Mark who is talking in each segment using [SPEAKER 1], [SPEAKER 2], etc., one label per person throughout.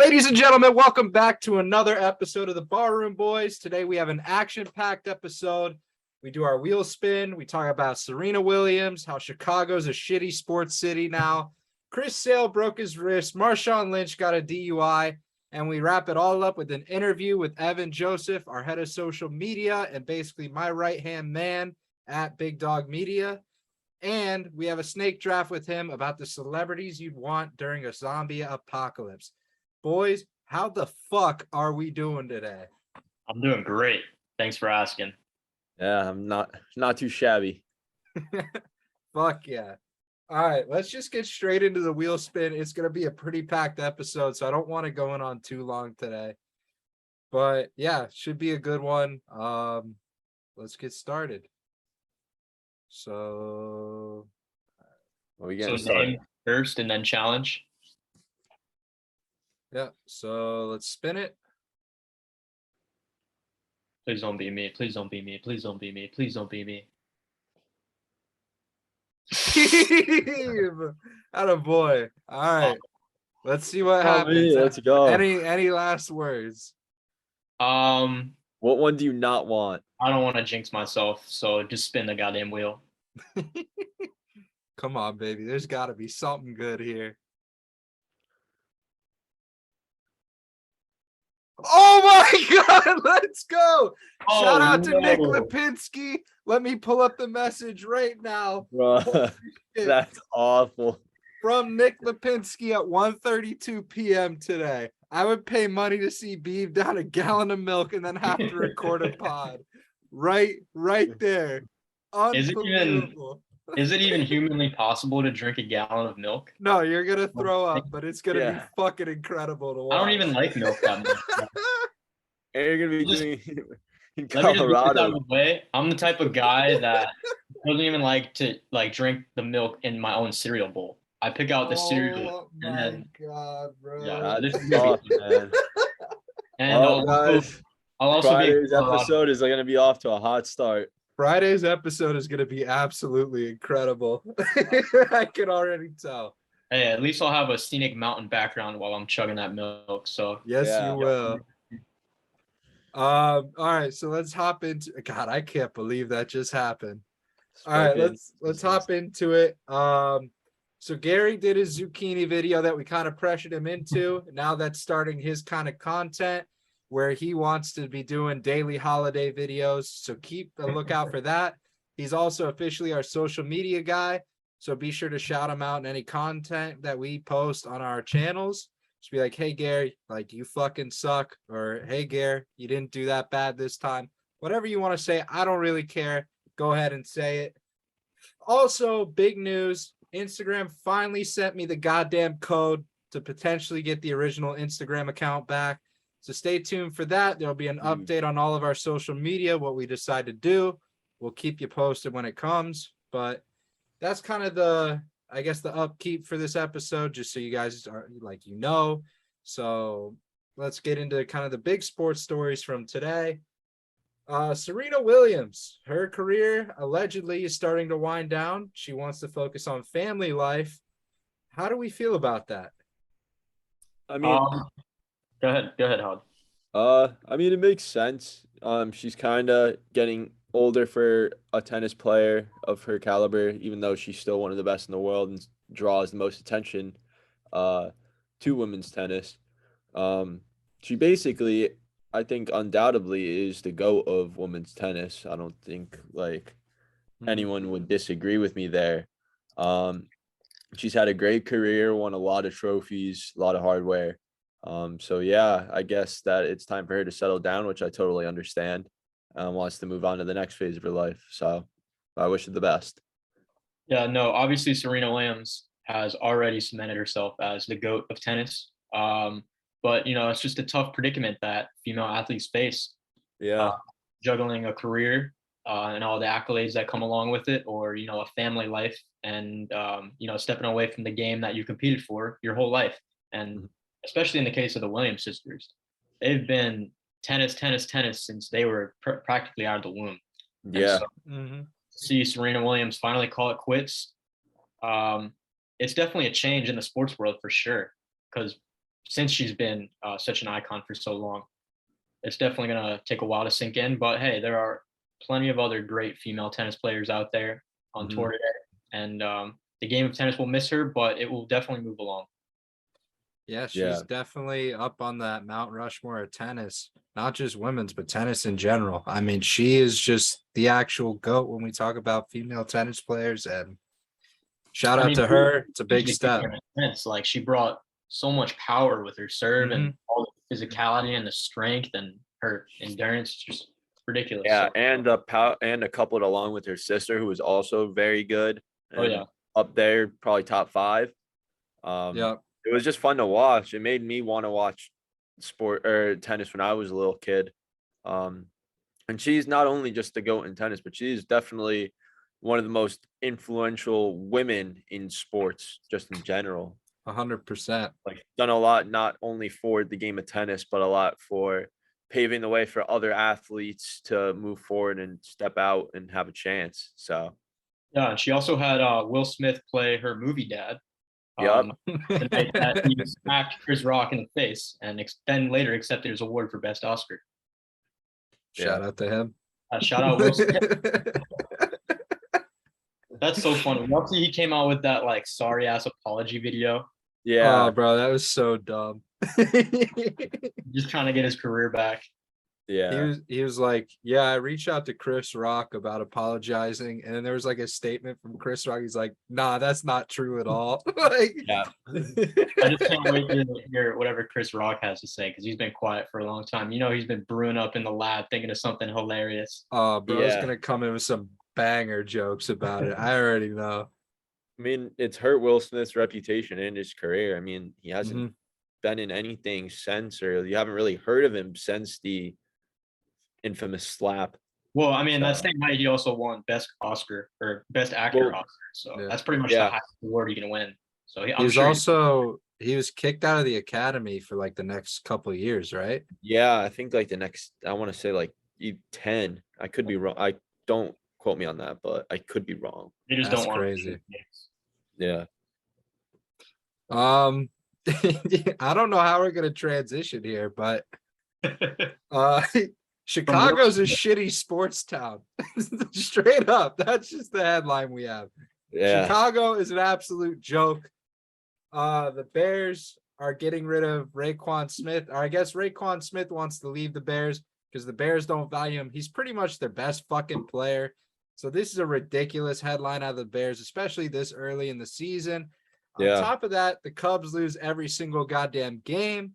[SPEAKER 1] Ladies and gentlemen, welcome back to another episode of the Barroom Boys. Today we have an action-packed episode. We do our wheel spin. We talk about Serena Williams, how Chicago's a shitty sports city now. Chris Sale broke his wrist. Marshawn Lynch got a DUI. And we wrap it all up with an interview with Evan Joseph, our head of social media, and basically my right-hand man at Big Dog Media. And we have a snake draft with him about the celebrities you'd want during a zombie apocalypse. Boys, how the fuck are we doing today?
[SPEAKER 2] I'm doing great. Thanks for asking.
[SPEAKER 3] Yeah, I'm not too shabby.
[SPEAKER 1] Fuck yeah. All right, let's just get straight into the wheel spin. It's going to be a pretty packed episode, so I don't want to go on too long today. But yeah, should be a good one. Let's get started. So,
[SPEAKER 3] We getting started.
[SPEAKER 2] Name first and then challenge.
[SPEAKER 1] Yeah, so let's spin it.
[SPEAKER 2] Please don't be me. Please don't be me. Please don't be me. Please don't be me.
[SPEAKER 1] Attaboy. All right. Let's see what happens.
[SPEAKER 3] Let's go.
[SPEAKER 1] Any last words?
[SPEAKER 2] What
[SPEAKER 3] one do you not want?
[SPEAKER 2] I don't want to jinx myself, so just spin the goddamn wheel.
[SPEAKER 1] Come on, baby. There's got to be something good here. Oh my God, let's go. Shout out to Nick Lipinski. Let me pull up the message right now.
[SPEAKER 3] Bro, that's awful.
[SPEAKER 1] From Nick Lipinski at 1:32 p.m. today. I would pay money to see Beeve down a gallon of milk and then have to record a pod. Right there. Unbelievable.
[SPEAKER 2] Is it even humanly possible to drink a gallon of milk?
[SPEAKER 1] No, you're going to throw up, but it's going to be fucking incredible to watch.
[SPEAKER 2] I don't even like milk that much.
[SPEAKER 3] And you're going to be doing in
[SPEAKER 2] Let me just
[SPEAKER 3] Colorado.
[SPEAKER 2] put that out of the way. I'm the type of guy that doesn't even like to drink the milk in my own cereal bowl. I pick out the cereal.
[SPEAKER 1] Oh my God, bro.
[SPEAKER 2] Yeah, this is
[SPEAKER 3] Tough, man.
[SPEAKER 2] And
[SPEAKER 3] Well, guys,
[SPEAKER 2] I'll also
[SPEAKER 3] Friday's episode is going to be off to a hot start.
[SPEAKER 1] Friday's episode is going to be absolutely incredible. I can already tell.
[SPEAKER 2] Hey, at least I'll have a scenic mountain background while I'm chugging that milk. So
[SPEAKER 1] yes,
[SPEAKER 3] Yeah.
[SPEAKER 1] you will. All right, so let's hop into. God, I can't believe that just happened. All right, let's hop into it. So Gary did his zucchini video that we kind of pressured him into. Now that's starting his kind of content where he wants to be doing daily holiday videos. So keep a lookout for that. He's also officially our social media guy. So be sure to shout him out in any content that we post on our channels. Just be like, hey, Gary, like, you fucking suck. Or, hey, Gary, you didn't do that bad this time. Whatever you want to say, I don't really care. Go ahead and say it. Also, big news. Instagram finally sent me the goddamn code to potentially get the original Instagram account back. So stay tuned for that. There'll be an update on all of our social media, what we decide to do. We'll keep you posted when it comes. But that's kind of the upkeep for this episode, just so you guys are like, So let's get into kind of the big sports stories from today. Serena Williams, her career allegedly is starting to wind down. She wants to focus on family life. How do we feel about that?
[SPEAKER 3] I mean,
[SPEAKER 2] go ahead, Howard.
[SPEAKER 3] I mean, it makes sense. She's kind of getting older for a tennis player of her caliber, even though she's still one of the best in the world and draws the most attention to women's tennis. She basically, I think, undoubtedly is the GOAT of women's tennis. I don't think anyone would disagree with me there. She's had a great career, won a lot of trophies, a lot of hardware. So yeah, I guess that it's time for her to settle down, which I totally understand. Wants to move on to the next phase of her life. So I wish her the best.
[SPEAKER 2] Yeah, no, obviously Serena Williams has already cemented herself as the GOAT of tennis. But it's just a tough predicament that female athletes face.
[SPEAKER 3] Yeah.
[SPEAKER 2] Juggling a career and all the accolades that come along with it, or a family life, and stepping away from the game that you competed for your whole life. And especially in the case of the Williams sisters, they've been tennis since they were practically out of the womb.
[SPEAKER 3] Yeah.
[SPEAKER 2] So, see Serena Williams finally call it quits. It's definitely a change in the sports world for sure, because since she's been such an icon for so long. It's definitely going to take a while to sink in, but hey, there are plenty of other great female tennis players out there on tour today. And the game of tennis will miss her, but it will definitely move along.
[SPEAKER 1] Yeah, she's definitely up on that Mount Rushmore of tennis, not just women's, but tennis in general. I mean, she is just the actual GOAT when we talk about female tennis players. And shout out to her. It's a big step.
[SPEAKER 2] Like, she brought so much power with her serve and all the physicality and the strength and her endurance. Just ridiculous.
[SPEAKER 3] Yeah, and a coupled along with her sister, who was also very good. Up there, probably top 5. It was just fun to watch. It made me want to watch sport or tennis when I was a little kid. And she's not only just the GOAT in tennis, but she's definitely one of the most influential women in sports, just in general.
[SPEAKER 1] 100%.
[SPEAKER 3] Like, done a lot, not only for the game of tennis, but a lot for paving the way for other athletes to move forward and step out and have a chance. So,
[SPEAKER 2] yeah, and she also had Will Smith play her movie dad.
[SPEAKER 3] The
[SPEAKER 2] night that he smacked Chris Rock in the face, and then later accepted his award for Best Oscar.
[SPEAKER 1] Shout out to him.
[SPEAKER 2] Shout out Will Smith. That's so funny. Luckily, he came out with that like sorry ass apology video.
[SPEAKER 1] Yeah. Oh, bro, that was so dumb.
[SPEAKER 2] Just trying to get his career back.
[SPEAKER 3] Yeah.
[SPEAKER 1] He was like, yeah, I reached out to Chris Rock about apologizing, and then there was like a statement from Chris Rock. He's like, nah, that's not true at all. Like,
[SPEAKER 2] yeah. I just can't wait to hear whatever Chris Rock has to say, because he's been quiet for a long time. You know, he's been brewing up in the lab thinking of something hilarious.
[SPEAKER 1] Oh, bro's gonna come in with some banger jokes about it. I already know.
[SPEAKER 3] I mean, it's hurt Will Smith's reputation and his career. I mean, he hasn't been in anything since, or you haven't really heard of him since the infamous slap.
[SPEAKER 2] Well, I mean, that same night he also won Best Oscar or Best Actor Oscar. So that's pretty much the highest award you can win. So
[SPEAKER 1] he was kicked out of the academy for like the next couple of years, right?
[SPEAKER 3] Yeah, I think like the next, I want to say like 10. I could be wrong. I don't quote me on that, but I could be wrong.
[SPEAKER 2] They just don't want crazy.
[SPEAKER 3] Yeah.
[SPEAKER 1] I don't know how we're gonna transition here, but Chicago's a shitty sports town. Straight up. That's just the headline we have. Yeah. Chicago is an absolute joke. The Bears are getting rid of Raekwon Smith. Or I guess Raekwon Smith wants to leave the Bears because the Bears don't value him. He's pretty much their best fucking player. So this is a ridiculous headline out of the Bears, especially this early in the season. On top of that, the Cubs lose every single goddamn game.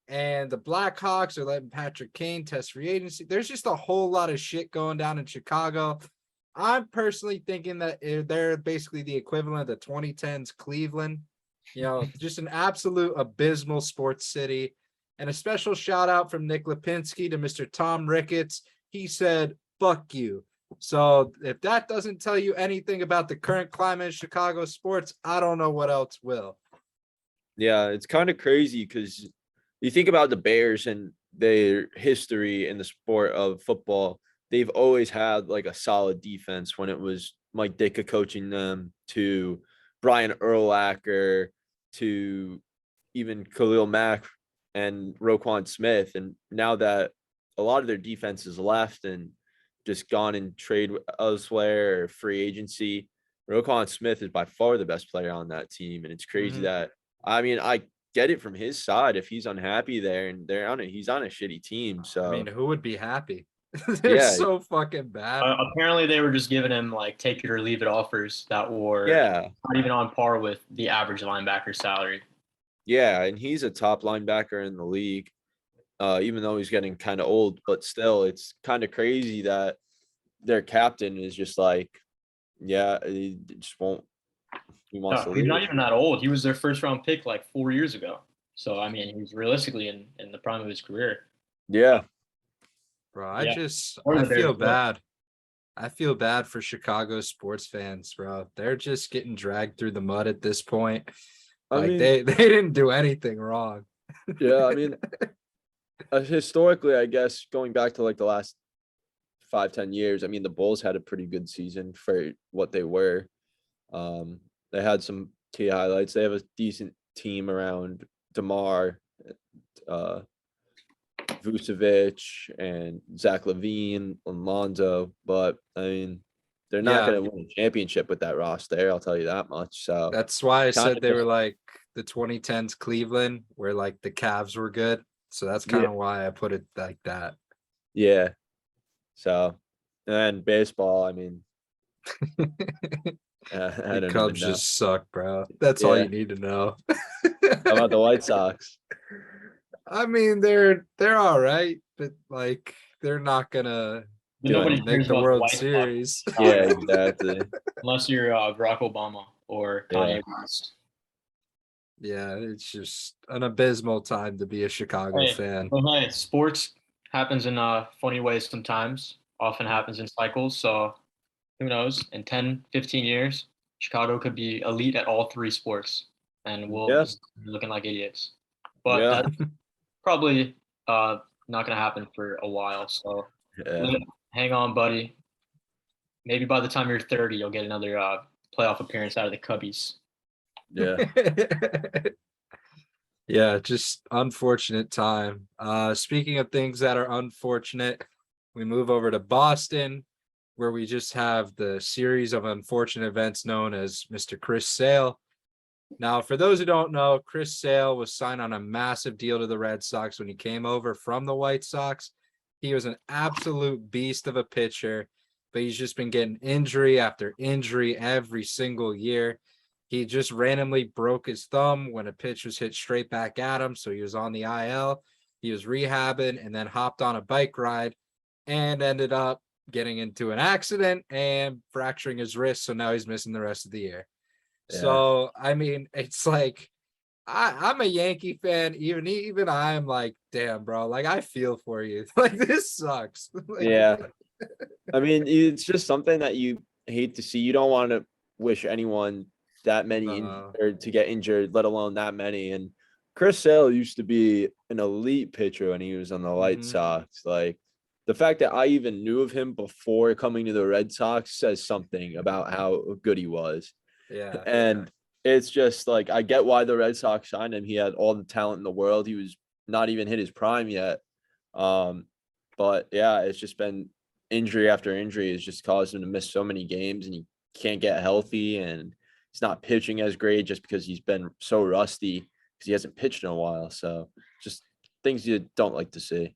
[SPEAKER 1] And the Blackhawks are letting Patrick Kane test free agency. There's just a whole lot of shit going down in Chicago. I'm personally thinking that they're basically the equivalent of the 2010s Cleveland. You know, just an absolute abysmal sports city. And a special shout out from Nick Lipinski to Mr. Tom Ricketts. He said, fuck you. So if that doesn't tell you anything about the current climate of Chicago sports, I don't know what else will.
[SPEAKER 3] Yeah, it's kind of crazy because you think about the Bears and their history in the sport of football. They've always had like a solid defense, when it was Mike Ditka coaching them, to Brian Urlacher, to even Khalil Mack and Roquan Smith. And now that a lot of their defense is left and just gone and trade elsewhere or free agency, Roquan Smith is by far the best player on that team. And it's crazy that, I mean, I get it from his side if he's unhappy there and he's on a shitty team. So
[SPEAKER 1] I mean, who would be happy? They're so fucking bad.
[SPEAKER 2] Apparently they were just giving him like take it or leave it offers that were not even on par with the average linebacker salary.
[SPEAKER 3] Yeah, and he's a top linebacker in the league, even though he's getting kind of old. But still, it's kind of crazy that their captain is just like, he just won't. He wants to leave.
[SPEAKER 2] He's not even that old. He was their first round pick like 4 years ago. So I mean, he's realistically in the prime of his career.
[SPEAKER 3] Yeah.
[SPEAKER 1] Bro, I feel bad. I feel bad for Chicago sports fans, bro. They're just getting dragged through the mud at this point. They didn't do anything wrong.
[SPEAKER 3] Yeah, I mean, historically, I guess going back to like the last 5-10 years, I mean, the Bulls had a pretty good season for what they were. They had some key highlights. They have a decent team around DeMar uh, Vucevic and Zach LaVine and Lonzo. But I mean, they're not going to win a championship with that roster. I'll tell you that much. So
[SPEAKER 1] that's why I said they
[SPEAKER 3] just,
[SPEAKER 1] were like the 2010s Cleveland, where like the Cavs were good. So that's kind of why I put it like that.
[SPEAKER 3] Yeah. So, and baseball, I mean, I don't
[SPEAKER 1] Cubs
[SPEAKER 3] even know.
[SPEAKER 1] just suck, bro. That's all you need to know.
[SPEAKER 3] How about the White Sox?
[SPEAKER 1] I mean, they're all right, but like they're not gonna make the World Series.
[SPEAKER 3] Yeah, exactly.
[SPEAKER 2] Unless you're Barack Obama or Kanye West.
[SPEAKER 1] Yeah, it's just an abysmal time to be a Chicago fan.
[SPEAKER 2] Well, hey, sports happens in funny ways sometimes, often happens in cycles. So who knows? In 10, 15 years, Chicago could be elite at all three sports, and we'll be looking like idiots. But that's probably not going to happen for a while. So hang on, buddy. Maybe by the time you're 30, you'll get another playoff appearance out of the Cubbies.
[SPEAKER 3] Yeah.
[SPEAKER 1] Yeah, just unfortunate time. Speaking of things that are unfortunate, we move over to Boston, where we just have the series of unfortunate events known as Mr. Chris Sale. Now, for those who don't know, Chris Sale was signed on a massive deal to the Red Sox when he came over from the White Sox. He was an absolute beast of a pitcher, but he's just been getting injury after injury every single year. He just randomly broke his thumb when a pitch was hit straight back at him, so he was on the IL. He was rehabbing and then hopped on a bike ride and ended up getting into an accident and fracturing his wrist, so now he's missing the rest of the year. So I mean, it's like I'm a Yankee fan. Even I'm like, damn, bro. Like I feel for you. Like this sucks. Like,
[SPEAKER 3] I mean, it's just something that you hate to see. You don't want to wish anyone that many or to get injured, let alone that many. And Chris Sale used to be an elite pitcher when he was on the White Sox. Like the fact that I even knew of him before coming to the Red Sox says something about how good he was. And it's just like I get why the Red Sox signed him. He had all the talent in the world. He was not even hit his prime yet. But yeah, it's just been injury after injury has just caused him to miss so many games, and he can't get healthy, and he's not pitching as great just because he's been so rusty because he hasn't pitched in a while. So just things you don't like to see.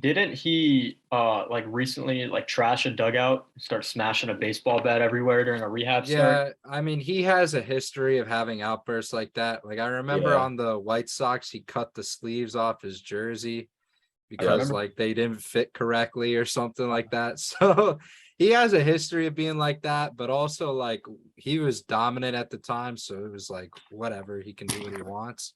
[SPEAKER 2] Didn't he like recently like trash a dugout, start smashing a baseball bat everywhere during a rehab start?
[SPEAKER 1] I mean, he has a history of having outbursts like that. Like I remember on the White Sox, he cut the sleeves off his jersey because like they didn't fit correctly or something like that. So he has a history of being like that, but also like he was dominant at the time, so it was like whatever, he can do what he wants.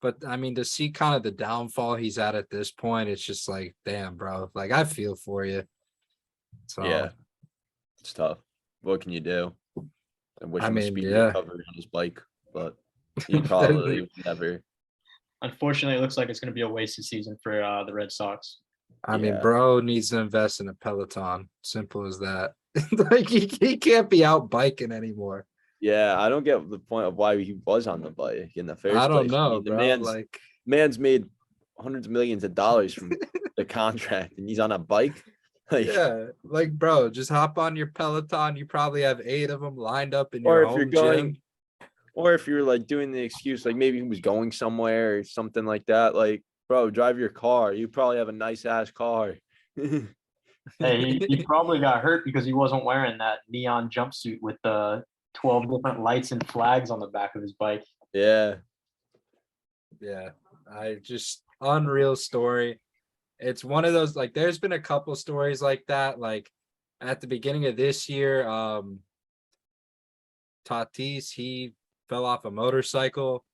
[SPEAKER 1] But I mean, to see kind of the downfall he's at this point, it's just like, damn, bro. Like I feel for you. So
[SPEAKER 3] yeah, it's tough. What can you do? I wish him a speedy recovery on his bike, but he probably would never.
[SPEAKER 2] Unfortunately, it looks like it's going to be a wasted season for the Red Sox.
[SPEAKER 1] I mean, bro needs to invest in a Peloton. Simple as that. Like he can't be out biking anymore.
[SPEAKER 3] Yeah, I don't get the point of why he was on the bike in the first place.
[SPEAKER 1] I don't know,
[SPEAKER 3] I mean,
[SPEAKER 1] bro.
[SPEAKER 3] Man's made hundreds of millions of dollars from the contract, and he's on a bike.
[SPEAKER 1] Like bro, just hop on your Peloton. You probably have 8 of them lined up in your home gym.
[SPEAKER 3] Or if you're like doing the excuse, like maybe he was going somewhere or something like that. Like, bro, drive your car. You probably have a nice ass car.
[SPEAKER 2] Hey, he probably got hurt because he wasn't wearing that neon jumpsuit with the 12 different lights and flags on the back of his bike.
[SPEAKER 3] Yeah.
[SPEAKER 1] I just unreal story. It's one of those, like, there's been a couple stories like that. Like at the beginning of this year, Tatis, he fell off a motorcycle,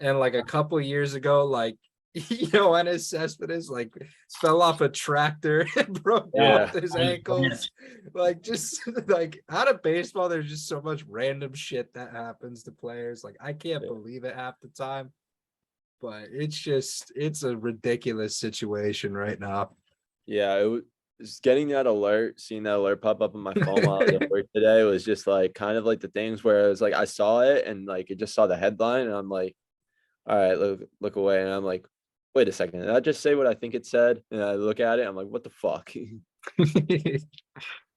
[SPEAKER 1] and like a couple years ago, like Yoenis Cespedes like fell off a tractor and broke both his ankles. Like just like out of baseball, there's just so much random shit that happens to players. Like I can't believe it half the time, but it's a ridiculous situation right now.
[SPEAKER 3] Yeah, it was getting that alert, seeing that alert pop up on my phone while I was at work today was just like kind of like the things where it was like I saw it and like it just saw the headline and I'm like, all right, look away, and I'm like, wait a second, did I just say what I think it said? And I look at it, I'm like, what the fuck?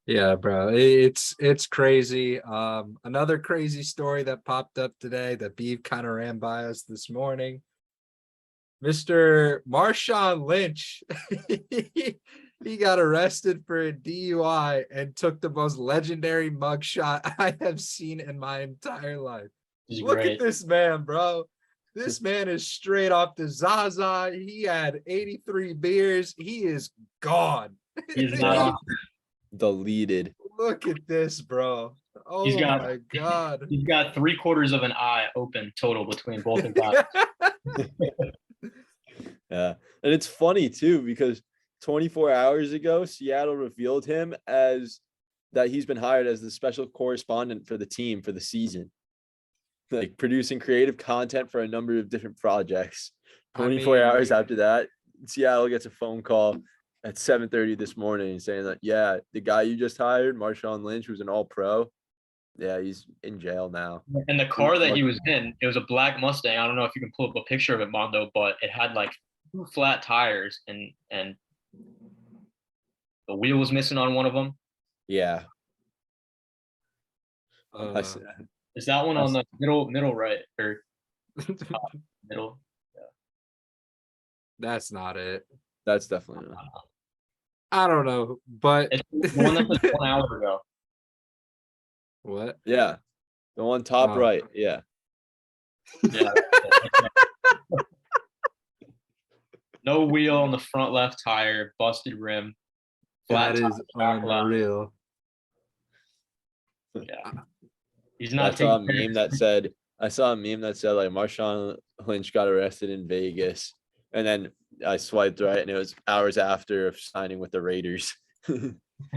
[SPEAKER 1] Yeah, bro. It's crazy. Another crazy story that popped up today that Beeve kind of ran by us this morning. Mr. Marshawn Lynch. He got arrested for a DUI and took the most legendary mugshot I have seen in my entire life. Look at this man, bro. This man is straight off the Zaza. He had 83 beers. He is gone.
[SPEAKER 2] He's not
[SPEAKER 3] Deleted.
[SPEAKER 1] Look at this, bro. Oh my God.
[SPEAKER 2] He's got 3/4 of an eye open total between both of them.
[SPEAKER 3] Yeah. And it's funny too, because 24 hours ago, Seattle revealed him as that he's been hired as the special correspondent for the team for the season, like producing creative content for a number of different projects. 24 hours after that, Seattle gets a phone call at 7:30 this morning saying that, yeah, the guy you just hired, Marshawn Lynch, who's an all-pro, yeah, he's in jail now.
[SPEAKER 2] And the car that he was in, it was a black Mustang. I don't know if you can pull up a picture of it, Mondo, but it had like 2 flat tires and the wheel was missing on one of them.
[SPEAKER 3] Yeah.
[SPEAKER 2] Is that one on the middle right or middle? Yeah.
[SPEAKER 1] That's not it.
[SPEAKER 3] That's definitely not.
[SPEAKER 1] I don't know, but
[SPEAKER 2] it's the one that was 1 hour ago.
[SPEAKER 1] What?
[SPEAKER 3] Yeah, the one top right. Yeah.
[SPEAKER 2] Yeah. No wheel on the front left tire, busted rim.
[SPEAKER 1] That is unreal.
[SPEAKER 2] Yeah. He's not
[SPEAKER 3] I saw a meme that said like Marshawn Lynch got arrested in Vegas, and then I swiped right and it was hours after of signing with the Raiders.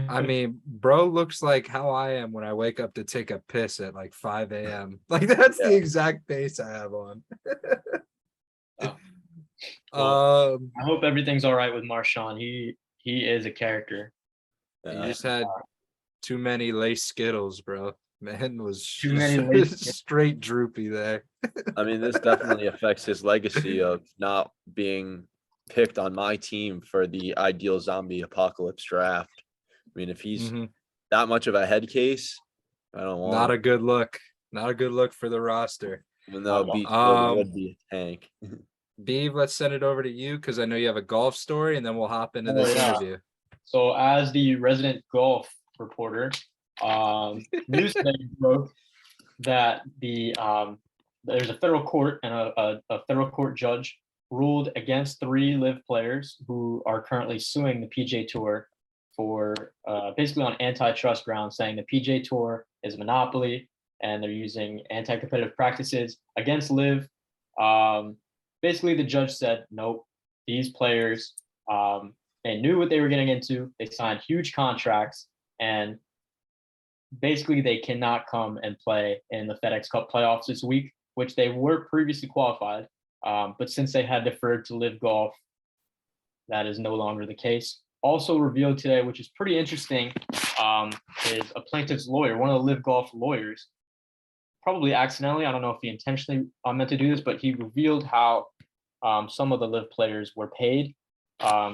[SPEAKER 1] I mean, bro looks like how I am when I wake up to take a piss at like 5 a.m. Like that's the exact pace I have on.
[SPEAKER 2] Well, I hope everything's all right with Marshawn. He is a character.
[SPEAKER 1] You just had too many lace Skittles, bro. Man was
[SPEAKER 2] too many
[SPEAKER 1] straight droopy there.
[SPEAKER 3] I mean, this definitely affects his legacy of not being picked on my team for the ideal zombie apocalypse draft. I mean, if he's that much of a head case, I don't want.
[SPEAKER 1] Not a good look. Not a good look for the roster.
[SPEAKER 3] Even though Beach would be a tank.
[SPEAKER 2] Beeve,
[SPEAKER 1] let's send it over to you because I know you have a golf story, and then we'll hop into this interview.
[SPEAKER 2] So, as the resident golf reporter, news today broke that there's a federal court and a federal court judge ruled against 3 LIV players who are currently suing the PGA Tour for basically on antitrust grounds, saying the PGA Tour is a monopoly and they're using anti-competitive practices against LIV. Basically, the judge said, nope, these players, they knew what they were getting into. They signed huge contracts, and basically they cannot come and play in the FedEx Cup playoffs this week, which they were previously qualified. But since they had deferred to LIV Golf, that is no longer the case. Also revealed today, which is pretty interesting, is a plaintiff's lawyer, one of the LIV Golf lawyers, probably accidentally, I don't know if he intentionally meant to do this, but he revealed how some of the LIV players were paid,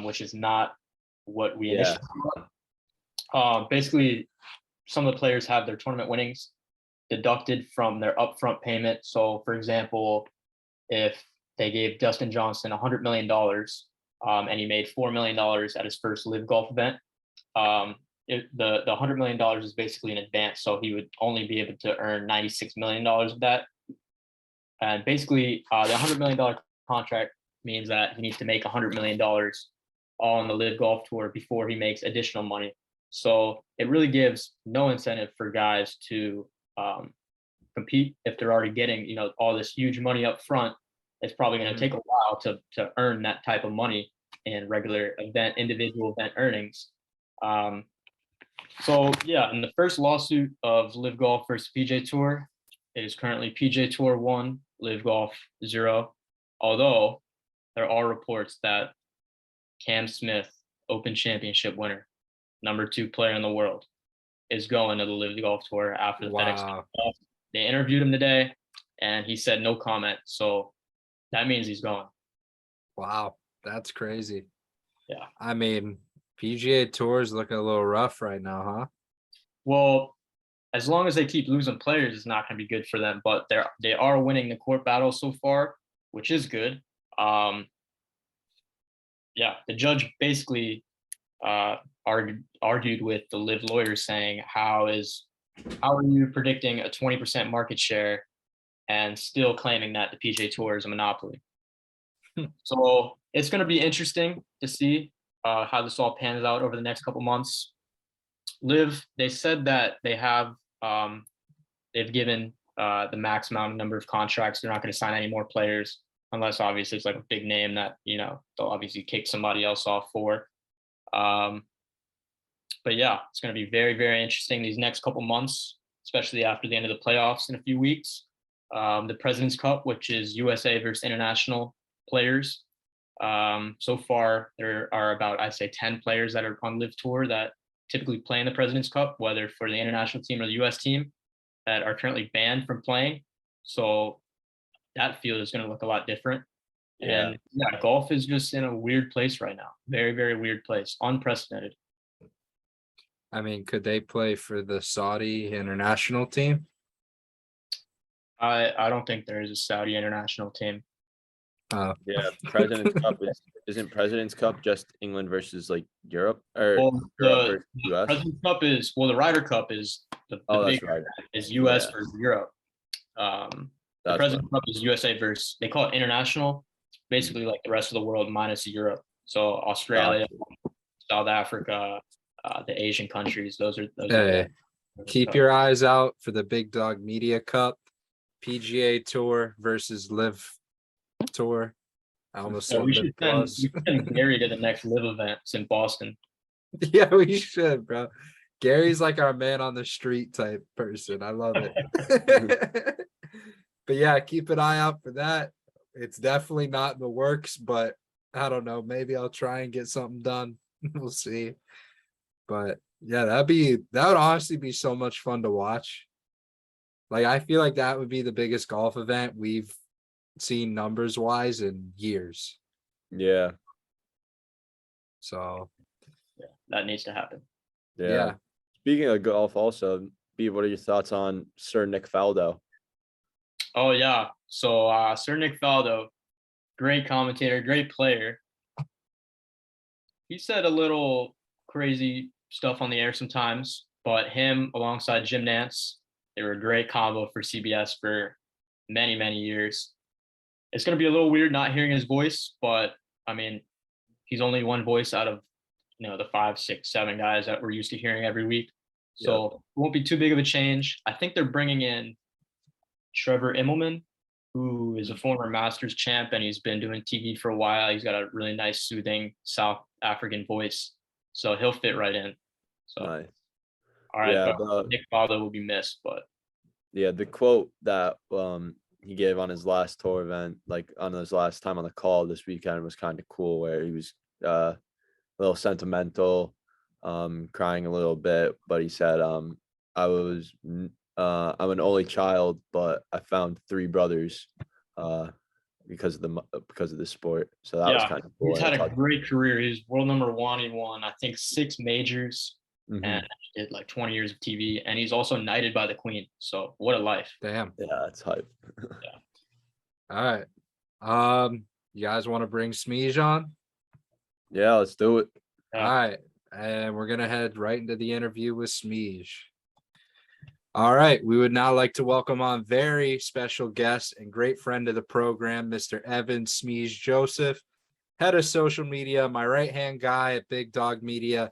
[SPEAKER 2] which is not what we initially thought. Basically, some of the players have their tournament winnings deducted from their upfront payment. So, for example, if they gave Dustin Johnson $100 million and he made $4 million at his first LIV Golf event, the $100 million is basically in advance, so he would only be able to earn $96 million of that. And basically, the $100 million contract means that he needs to make $100 million on the LIV Golf Tour before he makes additional money. So it really gives no incentive for guys to compete if they're already getting, all this huge money up front. It's probably going to take a while to earn that type of money in regular individual event earnings. So yeah, in the first lawsuit of LIV Golf versus PGA Tour, it is currently PGA Tour 1, LIV Golf 0. Although there are reports that Cam Smith, Open Championship winner, number 2 player in the world, is going to the LIV Golf Tour after the FedEx Cup. They interviewed him today, and he said no comment. So that means he's going.
[SPEAKER 1] Wow, that's crazy.
[SPEAKER 2] Yeah.
[SPEAKER 1] I mean, PGA Tour is looking a little rough right now, huh?
[SPEAKER 2] Well, as long as they keep losing players, it's not going to be good for them. But they are winning the court battle so far, which is good. Yeah, the judge basically argued with the live lawyers, saying, how are you predicting a 20% market share and still claiming that the PGA Tour is a monopoly? So it's going to be interesting to see how this all pans out over the next couple months. Live, they said that they've given the max amount number of contracts. They're not going to sign any more players unless obviously it's like a big name that they'll obviously kick somebody else off for. But yeah, it's going to be very, very interesting these next couple months, especially after the end of the playoffs in a few weeks. The President's Cup, which is USA versus international players. So far, there are about, I'd say, 10 players that are on Live Tour that typically play in the President's Cup, whether for the international team or the US team, that are currently banned from playing. So that field is going to look a lot different.
[SPEAKER 3] Yeah.
[SPEAKER 2] And yeah, golf is just in a weird place right now. Very, very weird place. Unprecedented.
[SPEAKER 1] I mean, could they play for the Saudi international team?
[SPEAKER 2] I don't think there is a Saudi international team.
[SPEAKER 3] Yeah, President's Cup isn't President's Cup just England versus like Europe or
[SPEAKER 2] Well,
[SPEAKER 3] Europe
[SPEAKER 2] the
[SPEAKER 3] versus US?
[SPEAKER 2] President's Cup is, well, the Ryder Cup is the
[SPEAKER 3] Oh, that's
[SPEAKER 2] big
[SPEAKER 3] right.
[SPEAKER 2] is US
[SPEAKER 3] Yeah.
[SPEAKER 2] versus Europe. The
[SPEAKER 3] That's
[SPEAKER 2] President's Cup is USA versus, they call it international. It's basically like the rest of the world minus Europe. So Australia, South Africa, the Asian countries. Those are
[SPEAKER 1] Hey, keep your eyes out for the Big Dog Media Cup, PGA Tour versus Live Tour. I almost
[SPEAKER 2] So
[SPEAKER 1] said
[SPEAKER 2] we
[SPEAKER 1] Live
[SPEAKER 2] should
[SPEAKER 1] Plus.
[SPEAKER 2] send Gary to the next Live event. It's in Boston.
[SPEAKER 1] Yeah, we should, bro. Gary's like our man on the street type person. I love it. But yeah, keep an eye out for that. It's definitely not in the works, but I don't know. Maybe I'll try and get something done. We'll see. But yeah, that would honestly be so much fun to watch. Like, I feel like that would be the biggest golf event we've seen numbers wise in years.
[SPEAKER 3] Yeah.
[SPEAKER 1] So
[SPEAKER 2] Yeah, that needs to happen.
[SPEAKER 1] yeah.
[SPEAKER 3] Speaking of golf, also, B, what are your thoughts on Sir Nick Faldo?
[SPEAKER 2] Oh yeah. So Sir Nick Faldo, great commentator, great player. He said a little crazy stuff on the air sometimes, but him alongside Jim Nantz, they were a great combo for CBS for many, many years. It's going to be a little weird not hearing his voice, but I mean, he's only one voice out of the 5, 6, 7 guys that we're used to hearing every week. So it won't be too big of a change. I think they're bringing in Trevor Immelman, who is a former Masters champ, and he's been doing TV for a while. He's got a really nice, soothing South African voice, so he'll fit right in. So,
[SPEAKER 3] Nice.
[SPEAKER 2] all right,
[SPEAKER 3] Yeah,
[SPEAKER 2] but Nick Faldo will be missed, but
[SPEAKER 3] yeah, the quote that he gave on his last tour event, like on his last time on the call this weekend, was kind of cool, where he was a little sentimental, crying a little bit, but he said, I'm an only child, but I found 3 brothers because of the sport. So that was kind of cool.
[SPEAKER 2] He's had a great career. He's world number 1. He won, I think, 6 majors and did like 20 years of TV. And he's also knighted by the Queen. So what a life.
[SPEAKER 1] Damn.
[SPEAKER 3] Yeah, that's hype.
[SPEAKER 2] Yeah.
[SPEAKER 1] All right. You guys want to bring Smeej on?
[SPEAKER 3] Yeah, let's do it.
[SPEAKER 2] Yeah.
[SPEAKER 1] All right. And we're going to head right into the interview with Smeej. All right. We would now like to welcome on very special guest and great friend of the program, Mr. Evan Smeej Joseph, head of social media, my right-hand guy at Big Dog Media,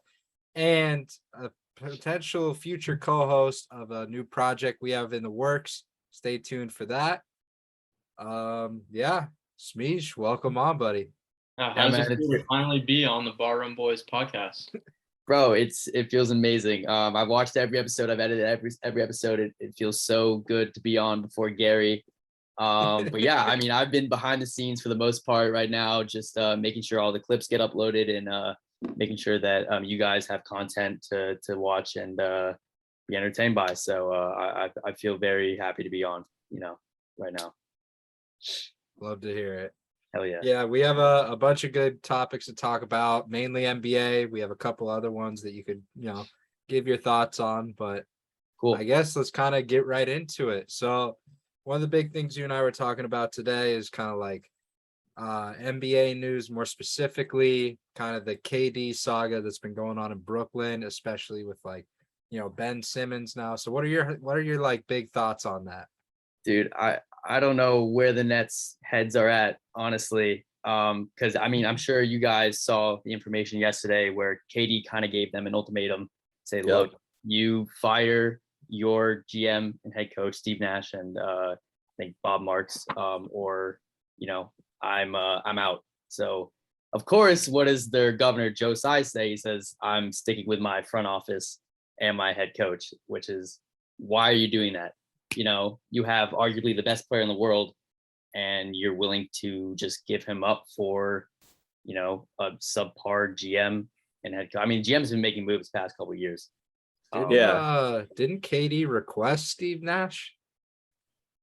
[SPEAKER 1] and a potential future co-host of a new project we have in the works. Stay tuned for that. Yeah. Smeej, welcome on, buddy.
[SPEAKER 2] How does it feel to finally be on the Barroom Boys podcast?
[SPEAKER 4] Bro, it feels amazing. I've watched every episode. I've edited every episode. It feels so good to be on before Gary. But yeah, I mean, I've been behind the scenes for the most part right now, just making sure all the clips get uploaded and making sure that you guys have content to watch and be entertained by. So I feel very happy to be on, right now.
[SPEAKER 1] Love to hear it.
[SPEAKER 4] Hell yeah.
[SPEAKER 1] Yeah, we have a bunch of good topics to talk about, mainly NBA. We have a couple other ones that you could, give your thoughts on, but
[SPEAKER 4] Cool.
[SPEAKER 1] I guess let's kind of get right into it. So one of the big things you and I were talking about today is kind of like NBA news, more specifically, kind of the KD saga that's been going on in Brooklyn, especially with like, Ben Simmons now. So what are your like big thoughts on that?
[SPEAKER 4] Dude, I don't know where the Nets heads are at, honestly. Because I mean, I'm sure you guys saw the information yesterday where KD kind of gave them an ultimatum, say, look, you fire your GM and head coach Steve Nash and I think Bob Marks, or I'm out. So of course, what does their governor Joe Tsai say? He says, I'm sticking with my front office and my head coach, which is, why are you doing that? You have arguably the best player in the world and you're willing to just give him up for, a subpar GM and head coach. I mean, GM's been making moves past couple of years.
[SPEAKER 1] Didn't KD request Steve Nash?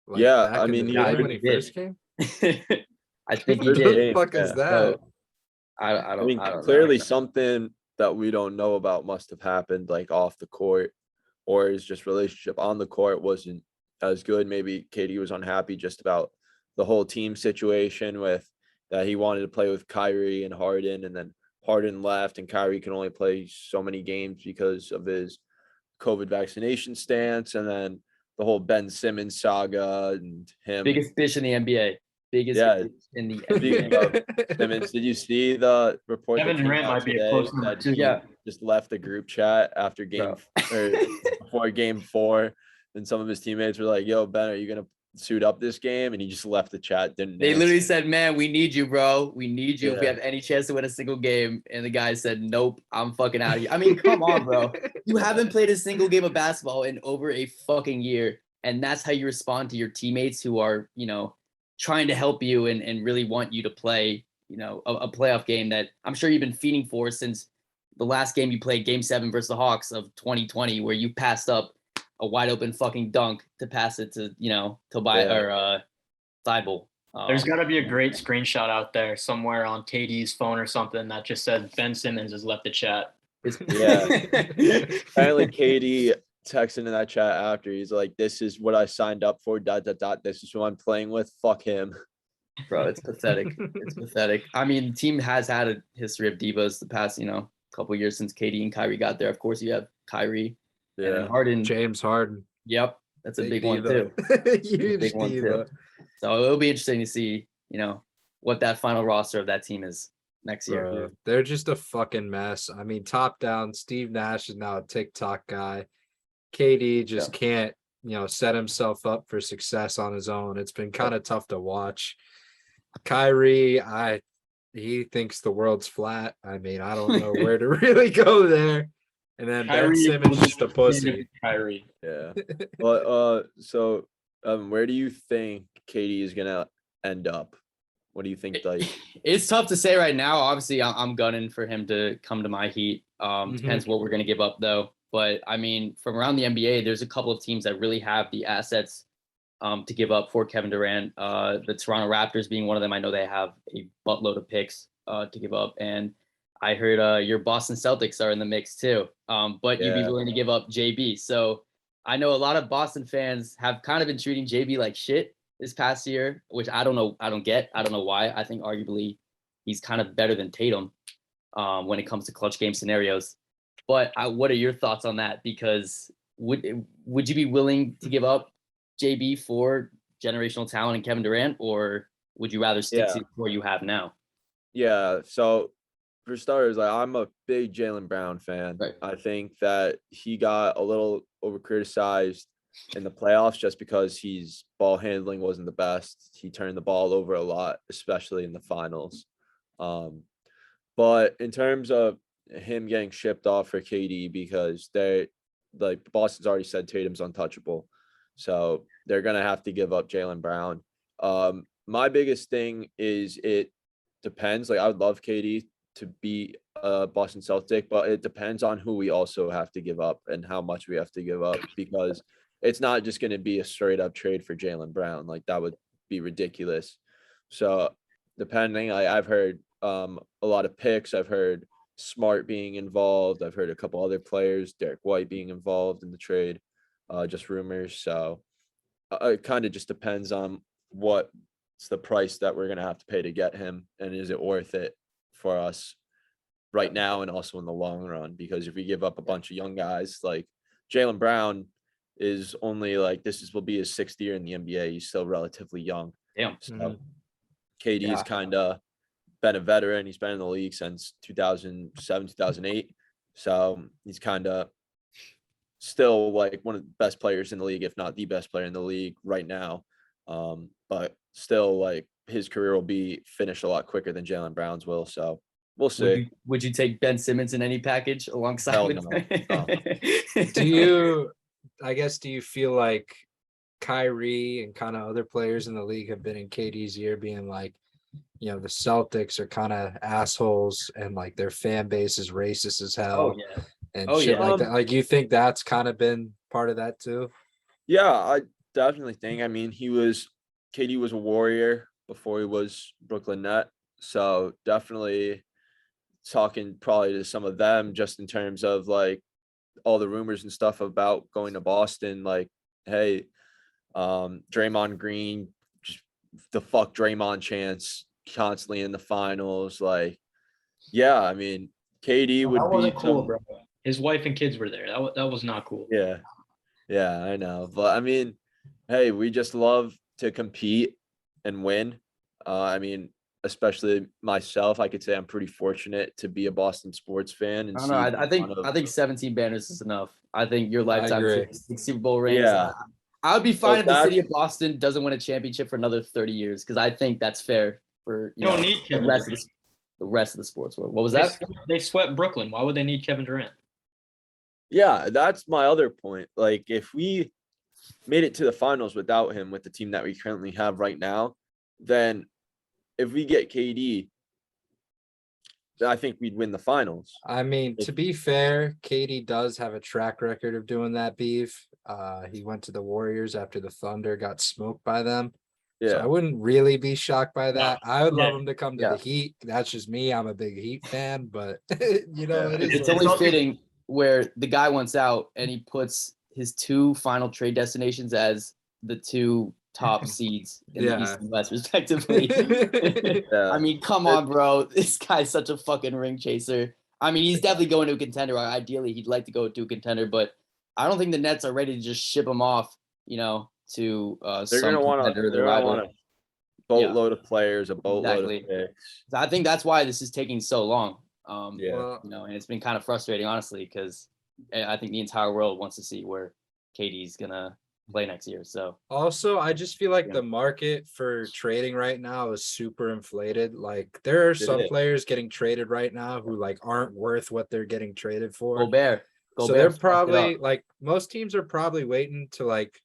[SPEAKER 3] Like I mean,
[SPEAKER 1] when he first came.
[SPEAKER 4] I think he
[SPEAKER 1] What
[SPEAKER 4] did.
[SPEAKER 1] the fuck is that?
[SPEAKER 4] So, I don't
[SPEAKER 3] clearly
[SPEAKER 4] know.
[SPEAKER 3] something that we don't know about must have happened, like off the court, or his just relationship on the court wasn't as good. Maybe KD was unhappy just about the whole team situation with that he wanted to play with Kyrie and Harden, and then Harden left and Kyrie can only play so many games because of his COVID vaccination stance, and then the whole Ben Simmons saga and him.
[SPEAKER 4] Biggest fish in the NBA. Biggest fish in the NBA.
[SPEAKER 3] Simmons, did you see the report?
[SPEAKER 2] Kevin Durant might be a close number two.
[SPEAKER 3] Yeah, just left the group chat after before game 4, and some of his teammates were like, "Yo, Ben, are you gonna suit up this game?" And he just left the chat.
[SPEAKER 4] They literally said, "Man, we need you, bro. We need you if we have any chance to win a single game." And the guy said, "Nope, I'm fucking out of here." I mean, come on, bro. You haven't played a single game of basketball in over a fucking year, and that's how you respond to your teammates who are, trying to help you and really want you to play, a playoff game that I'm sure you've been feeding for since the last game you played, Game 7 versus the Hawks of 2020, where you passed up a wide open fucking dunk to pass it to, Thibault.
[SPEAKER 2] There's got to be a great screenshot out there somewhere on KD's phone or something that just says Ben Simmons has left the chat.
[SPEAKER 3] Apparently KD texting in that chat after, he's like, "This is what I signed up for, ... This is who I'm playing with. Fuck him."
[SPEAKER 4] Bro, it's pathetic. It's pathetic. I mean, the team has had a history of divas the past, couple of years since KD and Kyrie got there. Of course, you have Kyrie and Harden.
[SPEAKER 1] James Harden.
[SPEAKER 4] Yep, that's a big one too.
[SPEAKER 1] Huge big one too.
[SPEAKER 4] So it'll be interesting to see, what that final roster of that team is next year.
[SPEAKER 1] They're just a fucking mess. I mean, top down, Steve Nash is now a TikTok guy. KD just can't, set himself up for success on his own. It's been kind of tough to watch. Kyrie, he thinks the world's flat. I mean, I don't know where to really go there. And then Ben Simmons just a pussy.
[SPEAKER 2] Kyrie.
[SPEAKER 3] Yeah. Well, so where do you think KD is gonna end up? What do you think?
[SPEAKER 4] It's tough to say right now. Obviously, I'm gunning for him to come to my Heat. Depends what we're gonna give up though. But I mean, from around the NBA, there's a couple of teams that really have the assets to give up for Kevin Durant. The Toronto Raptors being one of them. I know they have a buttload of picks to give up. And I heard your Boston Celtics are in the mix too. But you'd be willing to give up JB. So I know a lot of Boston fans have kind of been treating JB like shit this past year, which I don't know. I don't get. I don't know why. I think arguably he's kind of better than Tatum when it comes to clutch game scenarios. But what are your thoughts on that? Because would you be willing to give up JB for generational talent and Kevin Durant, or would you rather stick to where you have now?
[SPEAKER 3] Yeah. So for starters, I'm a big Jaylen Brown fan.
[SPEAKER 4] Right.
[SPEAKER 3] I think that he got a little over criticized in the playoffs just because his ball handling wasn't the best. He turned the ball over a lot, especially in the finals. But in terms of him getting shipped off for KD, because Boston's already said Tatum's untouchable, so they're gonna have to give up Jaylen Brown. My biggest thing is it depends. I would love KD to be a Boston Celtic, but it depends on who we also have to give up and how much we have to give up, because it's not just going to be a straight up trade for Jaylen Brown. That would be ridiculous. So depending. I've heard a lot of picks. I've heard Smart being involved. I've heard a couple other players, Derek White being involved in the trade. Just rumors. So it kind of just depends on what's the price that we're gonna have to pay to get him, and is it worth it for us right now and also in the long run? Because if we give up a bunch of young guys, like Jaylen Brown is only like will be his 6th year in the NBA. He's still relatively young.
[SPEAKER 4] Damn.
[SPEAKER 3] So KD's kind of been a veteran. He's been in the league since 2007, 2008. So he's kind of still like one of the best players in the league, if not the best player in the league right now. But still, like, his career will be finished a lot quicker than Jaylen Brown's will. So we'll see.
[SPEAKER 4] Would you take Ben Simmons in any package alongside
[SPEAKER 3] Hell
[SPEAKER 4] with
[SPEAKER 3] no.
[SPEAKER 1] Do you feel like Kyrie and kind of other players in the league have been in KD's ear being like, the Celtics are kind of assholes and like their fan base is racist as hell and shit like that? Like, you think that's kind of been part of that too?
[SPEAKER 3] Yeah, I definitely think. I mean, KD was a Warrior before he was Brooklyn Net. So definitely talking probably to some of them just in terms of like all the rumors and stuff about going to Boston, like, hey, Draymond Green, just the fuck Draymond chants constantly in the finals. Like, yeah, I mean, KD would be
[SPEAKER 2] cool, bro. His wife and kids were there. That was not cool.
[SPEAKER 3] Yeah, I know. But I mean, hey, we just love to compete and win. I mean, especially myself, I could say I'm pretty fortunate to be a Boston sports fan. And
[SPEAKER 4] I don't know. I think 17 banners is enough. I think your lifetime
[SPEAKER 1] agree.
[SPEAKER 4] 6 Super Bowl rings.
[SPEAKER 3] Yeah.
[SPEAKER 4] I would be fine if the city
[SPEAKER 3] that's-
[SPEAKER 4] of Boston doesn't win a championship for another 30 years, because I think that's fair for
[SPEAKER 2] You don't need
[SPEAKER 4] the
[SPEAKER 2] Kevin
[SPEAKER 4] rest
[SPEAKER 2] Durant.
[SPEAKER 4] of the rest of the sports world. What was that?
[SPEAKER 2] They swept Brooklyn. Why would they need Kevin Durant?
[SPEAKER 3] Yeah, that's my other point. Like, if we made it to the finals without him with the team that we currently have right now, then if we get KD, I think we'd win the finals.
[SPEAKER 1] I mean, to be fair, KD does have a track record of doing that, beef. He went to the Warriors after the Thunder got smoked by them.
[SPEAKER 3] Yeah.
[SPEAKER 1] So I wouldn't really be shocked by that. I would love him to come to
[SPEAKER 4] Yeah.
[SPEAKER 1] the Heat. That's just me. I'm a big Heat fan, but
[SPEAKER 4] It's only fitting where the guy wants out and he puts his 2 final trade destinations as the 2 top seeds in the East and West, respectively.
[SPEAKER 3] Yeah.
[SPEAKER 4] I mean, come on, bro. This guy's such a fucking ring chaser. I mean, he's definitely going to a contender. Ideally, he'd like to go to a contender, but I don't think the Nets are ready to just ship him off, to
[SPEAKER 3] They're
[SPEAKER 4] some
[SPEAKER 3] gonna want
[SPEAKER 4] contender.
[SPEAKER 3] a boatload of players, a boatload of picks.
[SPEAKER 4] I think that's why this is taking so long.
[SPEAKER 3] Yeah.
[SPEAKER 4] And it's been kind of frustrating, honestly, because I think the entire world wants to see where KD's gonna play next year. So
[SPEAKER 1] also, I just feel like the market for trading right now is super inflated. Like, there are some players getting traded right now who like aren't worth what they're getting traded for.
[SPEAKER 4] Gobert.
[SPEAKER 1] So they're probably like, most teams are probably waiting to like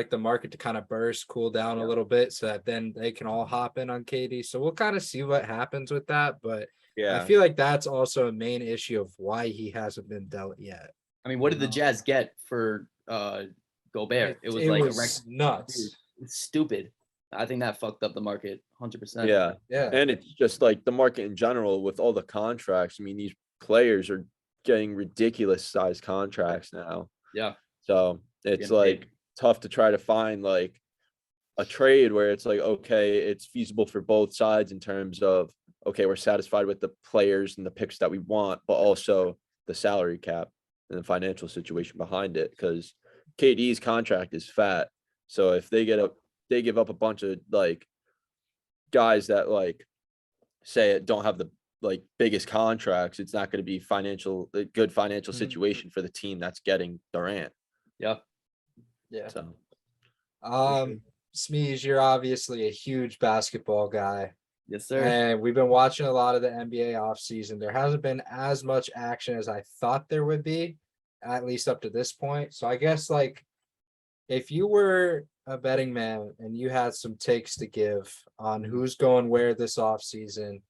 [SPEAKER 1] the market to kind of burst, cool down a little bit, so that then they can all hop in on KD. So we'll kind of see what happens with that. But I feel like that's also a main issue of why he hasn't been dealt yet.
[SPEAKER 4] I mean, what did the Jazz get for Gobert? It was
[SPEAKER 1] nuts.
[SPEAKER 4] It's stupid. I think that fucked up the market 100%.
[SPEAKER 3] Yeah.
[SPEAKER 1] Yeah.
[SPEAKER 3] And it's just like the market in general with all the contracts. I mean, these players are getting ridiculous sized contracts now.
[SPEAKER 4] Yeah.
[SPEAKER 3] So it's like tough to try to find like a trade where it's like, okay, it's feasible for both sides in terms of, okay, we're satisfied with the players and the picks that we want, but also the salary cap and the financial situation behind it. Because KD's contract is fat. So if they give up a bunch of like guys that like say don't have the like biggest contracts, it's not going to be a good financial situation for the team that's getting Durant.
[SPEAKER 4] Yeah.
[SPEAKER 3] So
[SPEAKER 1] Smeej, you're obviously a huge basketball guy.
[SPEAKER 4] Yes, sir.
[SPEAKER 1] And we've been watching a lot of the NBA offseason. There hasn't been as much action as I thought there would be, at least up to this point. So I guess, like, if you were a betting man and you had some takes to give on who's going where this offseason,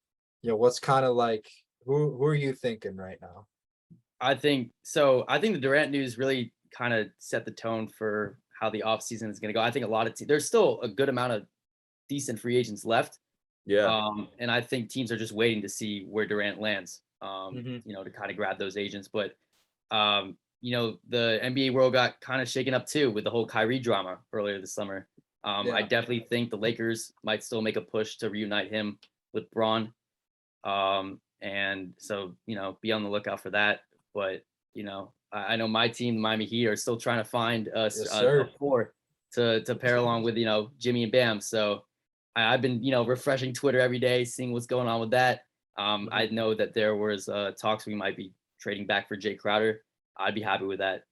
[SPEAKER 1] what's kind of like, who are you thinking right now?
[SPEAKER 4] I think the Durant news really kind of set the tone for how the offseason is going to go. I think a lot of there's still a good amount of decent free agents left.
[SPEAKER 3] Yeah.
[SPEAKER 4] And I think teams are just waiting to see where Durant lands,
[SPEAKER 1] Mhm.
[SPEAKER 4] you know, to kind of grab those agents. But, you know, the NBA world got kind of shaken up too with the whole Kyrie drama earlier this summer. I
[SPEAKER 1] Yeah.
[SPEAKER 4] definitely think the Lakers might still make a push to reunite him with Braun. And so, you know, be on the lookout for that. But, you know, I know my team, the Miami Heat, are still trying to find a
[SPEAKER 1] sir.
[SPEAKER 4] four to pair along with, you know, Jimmy and Bam. So I've been, you know, refreshing Twitter every day, seeing what's going on with that. I know that there was talks we might be trading back for Jay Crowder. I'd be happy with that.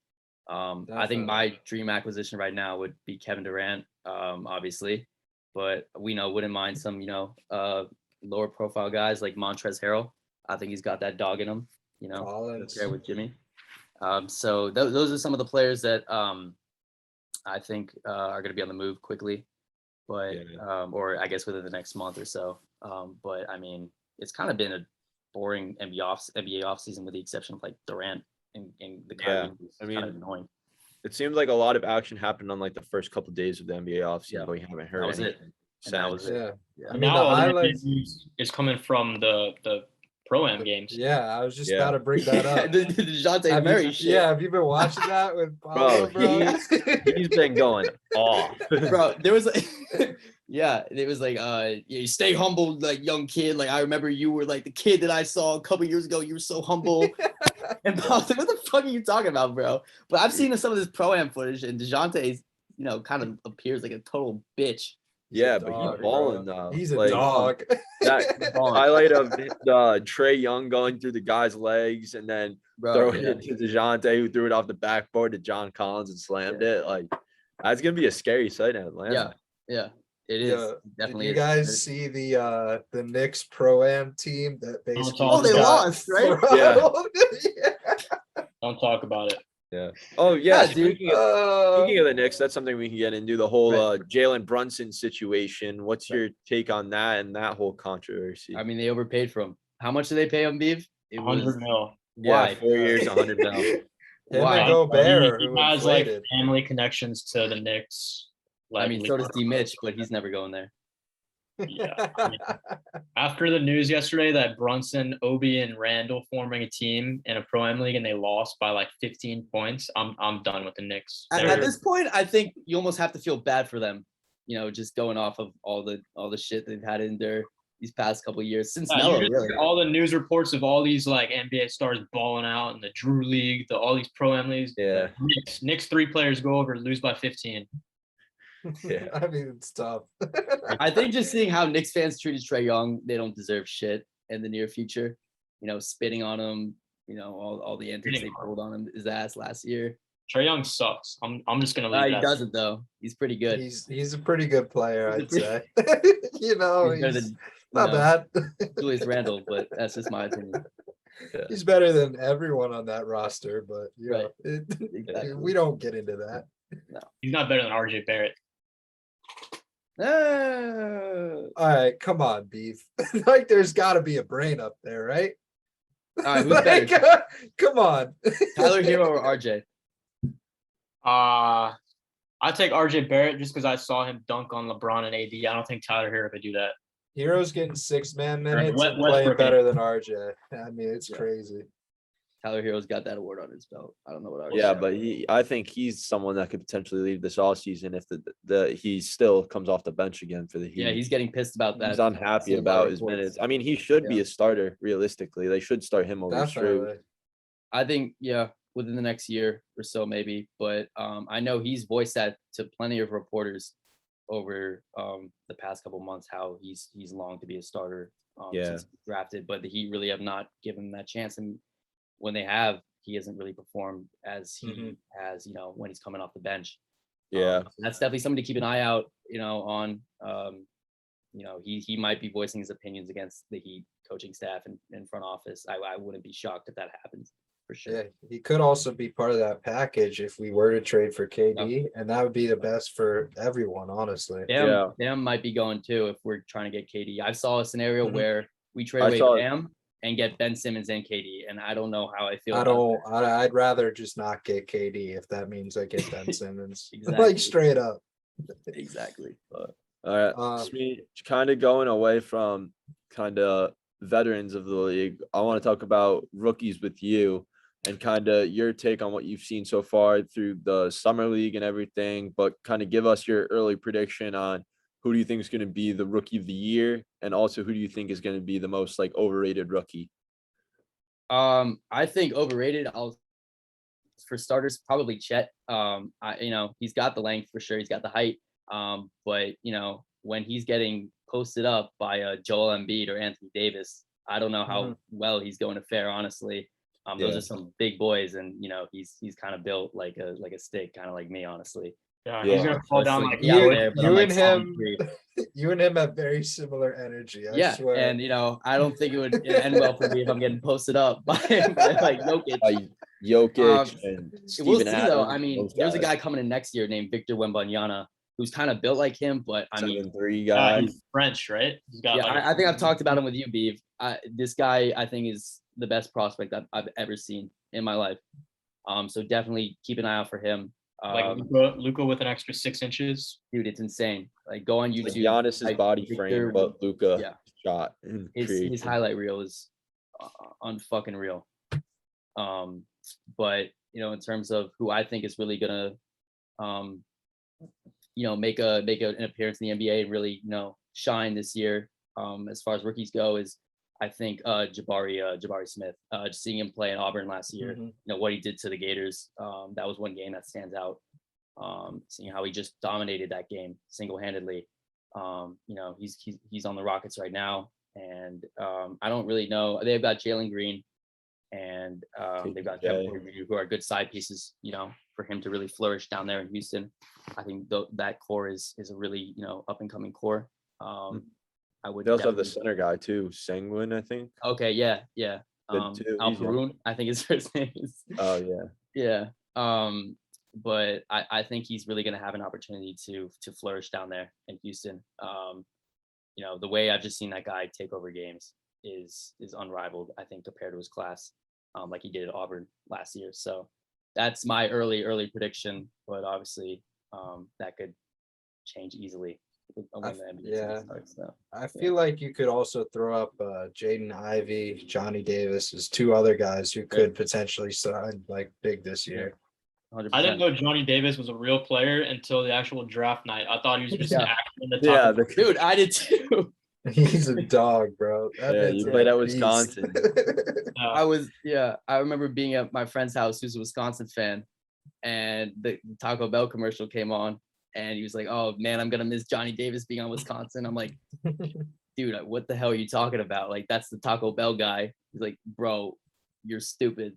[SPEAKER 4] I think my dream acquisition right now would be Kevin Durant, obviously, but we know wouldn't mind some, you know, lower profile guys like Montrezl Harrell. I think he's got that dog in him, you know,
[SPEAKER 1] Collins.
[SPEAKER 4] pair with Jimmy. So those are some of the players that I think are going to be on the move quickly, but or I guess within the next month or so. But I mean, it's kind of been a boring NBA offseason with the exception of like Durant and the Kyrie.
[SPEAKER 3] I mean,
[SPEAKER 4] kind of annoying.
[SPEAKER 3] It seems like a lot of action happened on like the first couple of days of the NBA offseason, but we haven't heard
[SPEAKER 4] That was
[SPEAKER 3] anything.
[SPEAKER 4] And that was it.
[SPEAKER 1] Yeah.
[SPEAKER 2] I
[SPEAKER 1] I
[SPEAKER 2] mean,
[SPEAKER 1] mean,
[SPEAKER 2] now
[SPEAKER 1] the
[SPEAKER 2] all the
[SPEAKER 1] highlights.
[SPEAKER 2] news is coming from the pro-am games.
[SPEAKER 1] Yeah, I was just about to bring that up.
[SPEAKER 4] the DeJounte
[SPEAKER 1] Have
[SPEAKER 4] Murray
[SPEAKER 1] you,
[SPEAKER 4] shit.
[SPEAKER 1] yeah, have you been watching that with Pablo, bro?
[SPEAKER 3] He's been going off.
[SPEAKER 4] Bro, there was like yeah, it was like you stay humble, like young kid. Like I remember you were like the kid that I saw a couple years ago. You were so humble. And I was like, what the fuck are you talking about, bro? But I've seen some of this pro-am footage, and DeJounte's, you know, kind of appears like a total bitch.
[SPEAKER 3] Yeah,
[SPEAKER 1] dog,
[SPEAKER 3] but he's balling now.
[SPEAKER 1] He's a
[SPEAKER 3] Like,
[SPEAKER 1] dog.
[SPEAKER 3] That highlight of Trey Young going through the guy's legs and then throwing it to DeJounte, who threw it off the backboard to John Collins and slammed it. Like, that's gonna be a scary sight in Atlanta.
[SPEAKER 4] Yeah, it is. Definitely.
[SPEAKER 1] Did you guys see the Knicks pro-am team that basically?
[SPEAKER 2] Oh,
[SPEAKER 4] they lost, right?
[SPEAKER 1] Yeah.
[SPEAKER 2] Don't talk about it.
[SPEAKER 3] Yeah. Oh yeah.
[SPEAKER 4] dude.
[SPEAKER 3] Speaking of the Knicks, that's something we can get into. The whole Jalen Brunson situation. What's your take on that and that whole controversy?
[SPEAKER 4] I mean, they overpaid for him. How much did they pay him, Beav?
[SPEAKER 2] It 100 mil.
[SPEAKER 3] Yeah,
[SPEAKER 4] Why?
[SPEAKER 3] 4 years, 100 mil.
[SPEAKER 1] Why? And Gobert,
[SPEAKER 2] he has like family connections to the Knicks.
[SPEAKER 4] I mean, so does D Mitch, but he's never going there.
[SPEAKER 2] Yeah. I mean, after the news yesterday that Brunson, Obi, and Randall forming a team in a pro-am league and they lost by like 15 points, I'm done with the Knicks.
[SPEAKER 4] At this point, I think you almost have to feel bad for them. You know, just going off of all the shit they've had in there these past couple of years since Melo, really.
[SPEAKER 2] All the news reports of all these like NBA stars balling out in the Drew League, all these pro-am leagues.
[SPEAKER 3] Yeah.
[SPEAKER 2] Knicks 3 players go over, lose by 15.
[SPEAKER 1] Yeah, I mean, it's tough.
[SPEAKER 4] I think just seeing how Knicks fans treated Trey Young, they don't deserve shit in the near future. You know, spitting on him, you know, all the antics they pulled on his ass last year.
[SPEAKER 2] Trey Young sucks. I'm just gonna leave that.
[SPEAKER 4] He doesn't though. He's pretty good.
[SPEAKER 1] He's a pretty good player, I'd say. You know, he's not bad.
[SPEAKER 4] Julius Randle, but that's just my opinion.
[SPEAKER 3] Yeah.
[SPEAKER 1] He's better than everyone on that roster, but you know,
[SPEAKER 4] Exactly.
[SPEAKER 1] we don't get into that.
[SPEAKER 4] No.
[SPEAKER 2] He's not better than RJ Barrett.
[SPEAKER 1] All right, come on, Beef. Like, there's got to be a brain up there, right?
[SPEAKER 4] All right, who's better?
[SPEAKER 1] Come on,
[SPEAKER 4] Tyler Hero or RJ?
[SPEAKER 2] I take RJ Barrett just because I saw him dunk on LeBron and AD. I don't think Tyler Hero could do that.
[SPEAKER 1] Hero's getting 6-man minutes and
[SPEAKER 2] Westbrook
[SPEAKER 1] playing better than RJ. I mean, it's crazy.
[SPEAKER 4] Tyler Hero's got that award on his belt. I don't know what RJ.
[SPEAKER 3] Yeah, but I think he's someone that could potentially leave this offseason if he still comes off the bench again for the Heat.
[SPEAKER 4] Yeah, he's getting pissed about that.
[SPEAKER 3] He's unhappy about his minutes. I mean, he should be a starter realistically. They should start him over Strue.
[SPEAKER 4] I think within the next year or so maybe, but I know he's voiced that to plenty of reporters over the past couple months how he's longed to be a starter since he was drafted, but the Heat really have not given him that chance, and when they have, he hasn't really performed as he has, you know, when he's coming off the bench.
[SPEAKER 3] Yeah,
[SPEAKER 4] that's definitely something to keep an eye out, you know, on. You know, he might be voicing his opinions against the Heat coaching staff and front office. I wouldn't be shocked if that happens for sure.
[SPEAKER 1] Yeah, he could also be part of that package if we were to trade for KD, and that would be the best for everyone, honestly.
[SPEAKER 4] Bam might be going too if we're trying to get KD. I saw a scenario where we trade away Bam and get Ben Simmons and KD, and I don't know how I feel.
[SPEAKER 1] I'd rather just not get KD if that means I get Ben Simmons.
[SPEAKER 4] Exactly.
[SPEAKER 1] Like straight up.
[SPEAKER 4] Exactly.
[SPEAKER 3] All right, Smeej, kind of going away from kind of veterans of the league. I want to talk about rookies with you and kind of your take on what you've seen so far through the summer league and everything, but kind of give us your early prediction on who do you think is going to be the rookie of the year, and also who do you think is going to be the most like overrated rookie?
[SPEAKER 4] I think overrated. For starters, probably Chet. He's got the length for sure. He's got the height. But when he's getting posted up by Joel Embiid or Anthony Davis, I don't know how well he's going to fare, honestly. Those are some big boys, and he's kind of built like a stick, kind of like me, honestly.
[SPEAKER 2] Yeah, he's gonna fall down like
[SPEAKER 1] you and him have very similar energy. I swear.
[SPEAKER 4] And I don't think it would end well for me if I'm getting posted up by like Jokic.
[SPEAKER 3] Jokic and
[SPEAKER 4] we'll
[SPEAKER 3] Steven
[SPEAKER 4] see
[SPEAKER 3] Adams,
[SPEAKER 4] though. I mean, there's a guy coming in next year named Victor Wembanyama who's kind of built like him, but I mean,
[SPEAKER 3] 7'3" guy.
[SPEAKER 2] He's French, right? He's got
[SPEAKER 4] I think I've talked about him with you, Beav. This guy I think is the best prospect I've ever seen in my life. So definitely keep an eye out for him.
[SPEAKER 2] Like Luka with an extra 6 inches.
[SPEAKER 4] Dude, it's insane. Like go on YouTube.
[SPEAKER 3] Like Giannis's body frame, but Luka shot.
[SPEAKER 4] His highlight reel is unfucking real. But in terms of who I think is really gonna make an appearance in the NBA and really shine this year, as far as rookies go, is I think Jabari Smith. Just seeing him play in Auburn last year, what he did to the Gators, that was one game that stands out. Seeing how he just dominated that game single-handedly. He's on the Rockets right now, and I don't really know. They've got Jalen Green, and they've got Kevin Porter Jr., who are good side pieces, for him to really flourish down there in Houston. I think that core is a really up and coming core. I would.
[SPEAKER 3] They also have the center guy too, Sengun, I think.
[SPEAKER 4] Okay, yeah. Alperoon, I think his first name is.
[SPEAKER 3] Oh yeah.
[SPEAKER 4] Yeah. But I think he's really going to have an opportunity to flourish down there in Houston. The way I've just seen that guy take over games is unrivaled, I think, compared to his class, like he did at Auburn last year. So that's my early prediction, but obviously that could change easily when the NBA season starts. So,
[SPEAKER 1] I feel like you could also throw up Jaden Ivey, Johnny Davis as two other guys who could potentially sign like big this year.
[SPEAKER 4] 100%.
[SPEAKER 2] I didn't know Johnny Davis was a real player until the actual draft night. I thought he was just an actor in the top.
[SPEAKER 4] Dude, I did too.
[SPEAKER 1] He's a dog, bro.
[SPEAKER 3] You played at Wisconsin.
[SPEAKER 4] I remember being at my friend's house who's a Wisconsin fan, and the Taco Bell commercial came on, and he was like, "Oh man, I'm gonna miss Johnny Davis being on Wisconsin." I'm like, dude, what the hell are you talking about? Like, that's the Taco Bell guy. He's like, bro, you're stupid.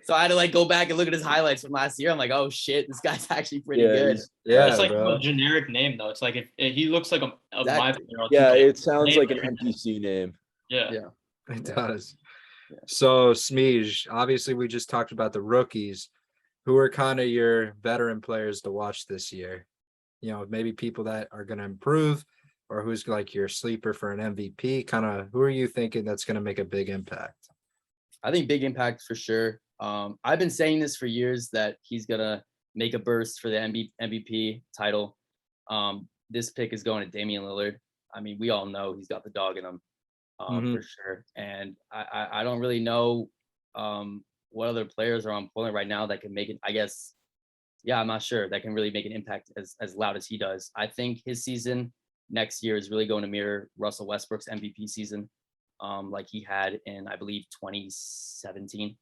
[SPEAKER 4] So I had to go back and look at his highlights from last year. I'm like, oh shit, this guy's actually pretty good.
[SPEAKER 1] Yeah,
[SPEAKER 2] it's like
[SPEAKER 1] bro.
[SPEAKER 2] a generic name though. It's like if he looks like a my player.
[SPEAKER 3] Yeah, it sounds like an NPC name.
[SPEAKER 2] Yeah,
[SPEAKER 1] it does. Yeah. So Smeej, obviously we just talked about the rookies. Who are kind of your veteran players to watch this year? Maybe people that are going to improve, or who's like your sleeper for an MVP? Kind of who are you thinking that's going to make a big impact?
[SPEAKER 4] I think big impact for sure. I've been saying this for years that he's gonna make a burst for the MVP title. This pick is going to Damian Lillard. I mean, we all know he's got the dog in him, for sure. And I don't really know what other players are on Portland right now that can make it. I guess, I'm not sure that can really make an impact as loud as he does. I think his season next year is really going to mirror Russell Westbrook's MVP season. Like he had in, I believe, 2017,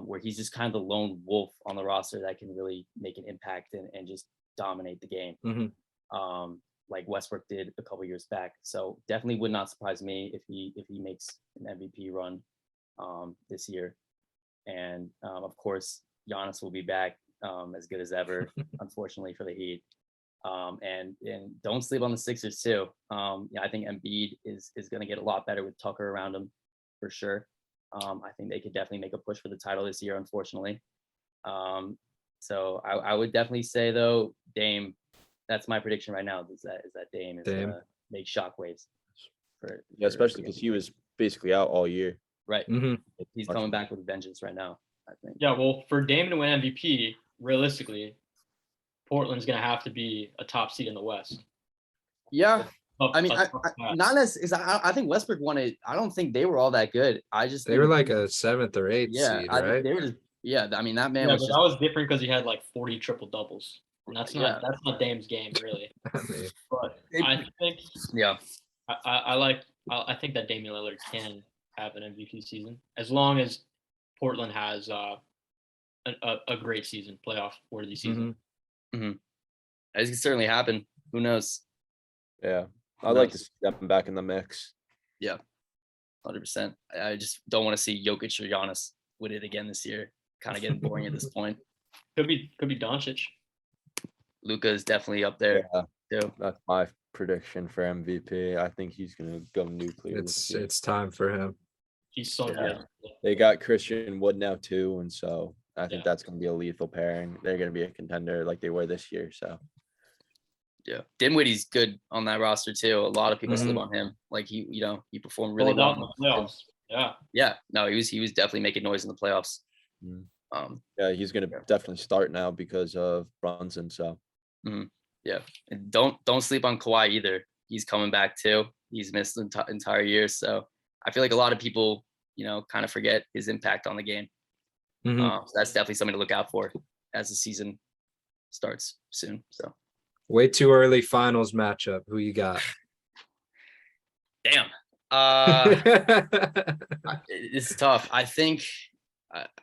[SPEAKER 4] where he's just kind of the lone wolf on the roster that can really make an impact and just dominate the game, like Westbrook did a couple years back. So definitely would not surprise me if he makes an MVP run this year. And of course, Giannis will be back as good as ever, unfortunately for the Heat. And don't sleep on the Sixers too. I think Embiid is going to get a lot better with Tucker around him for sure. I think they could definitely make a push for the title this year, unfortunately. So I would definitely say though, Dame, that's my prediction right now. Is that Dame is going to make shockwaves.
[SPEAKER 3] Especially because he was basically out all year.
[SPEAKER 4] Right. He's coming back with vengeance right now, I think.
[SPEAKER 2] Yeah, well, for Dame to win MVP, realistically, Portland's gonna have to be a top seed in the West.
[SPEAKER 4] Yeah. I mean,
[SPEAKER 2] That's
[SPEAKER 4] not necessarily. I think Westbrook won it. I don't think they were all that good. I just
[SPEAKER 1] They were like a 7th or 8th
[SPEAKER 4] yeah.
[SPEAKER 1] seed,
[SPEAKER 4] I
[SPEAKER 1] right?
[SPEAKER 4] they were just I mean, that man
[SPEAKER 2] Yeah,
[SPEAKER 4] was
[SPEAKER 2] but
[SPEAKER 4] just
[SPEAKER 2] that was different because he had like 40 triple doubles, and that's
[SPEAKER 4] Yeah.
[SPEAKER 2] not Dame's game really.
[SPEAKER 1] I mean,
[SPEAKER 2] But I think
[SPEAKER 4] yeah.
[SPEAKER 2] I think that Damian Lillard can have an MVP season as long as Portland has a great season, playoff worthy season.
[SPEAKER 4] It can certainly happen. Who knows?
[SPEAKER 3] Yeah, I'd like to see them back in the mix.
[SPEAKER 4] Yeah, 100%. I just don't want to see Jokic or Giannis win it again this year. Kind of getting boring at this point.
[SPEAKER 2] Could be Doncic.
[SPEAKER 4] Luka is definitely up there too.
[SPEAKER 3] That's my prediction for MVP. I think he's gonna go nuclear.
[SPEAKER 1] it's time for him.
[SPEAKER 2] He's so good.
[SPEAKER 3] They got Christian Wood now too, and so I think that's gonna be a lethal pairing. They're gonna be a contender like they were this year. So
[SPEAKER 4] yeah, Dinwiddie's good on that roster too. A lot of people slip on him. Like he performed really well
[SPEAKER 2] in the playoffs. Yeah.
[SPEAKER 4] Yeah. No, he was definitely making noise in the playoffs.
[SPEAKER 3] yeah, he's gonna definitely start now because of Brunson. So
[SPEAKER 4] yeah, and don't sleep on Kawhi either. He's coming back too. He's missed the entire year, so I feel like a lot of people, kind of forget his impact on the game. So that's definitely something to look out for as the season starts soon. So
[SPEAKER 1] way too early finals matchup. Who you got?
[SPEAKER 4] Damn. It's tough. I think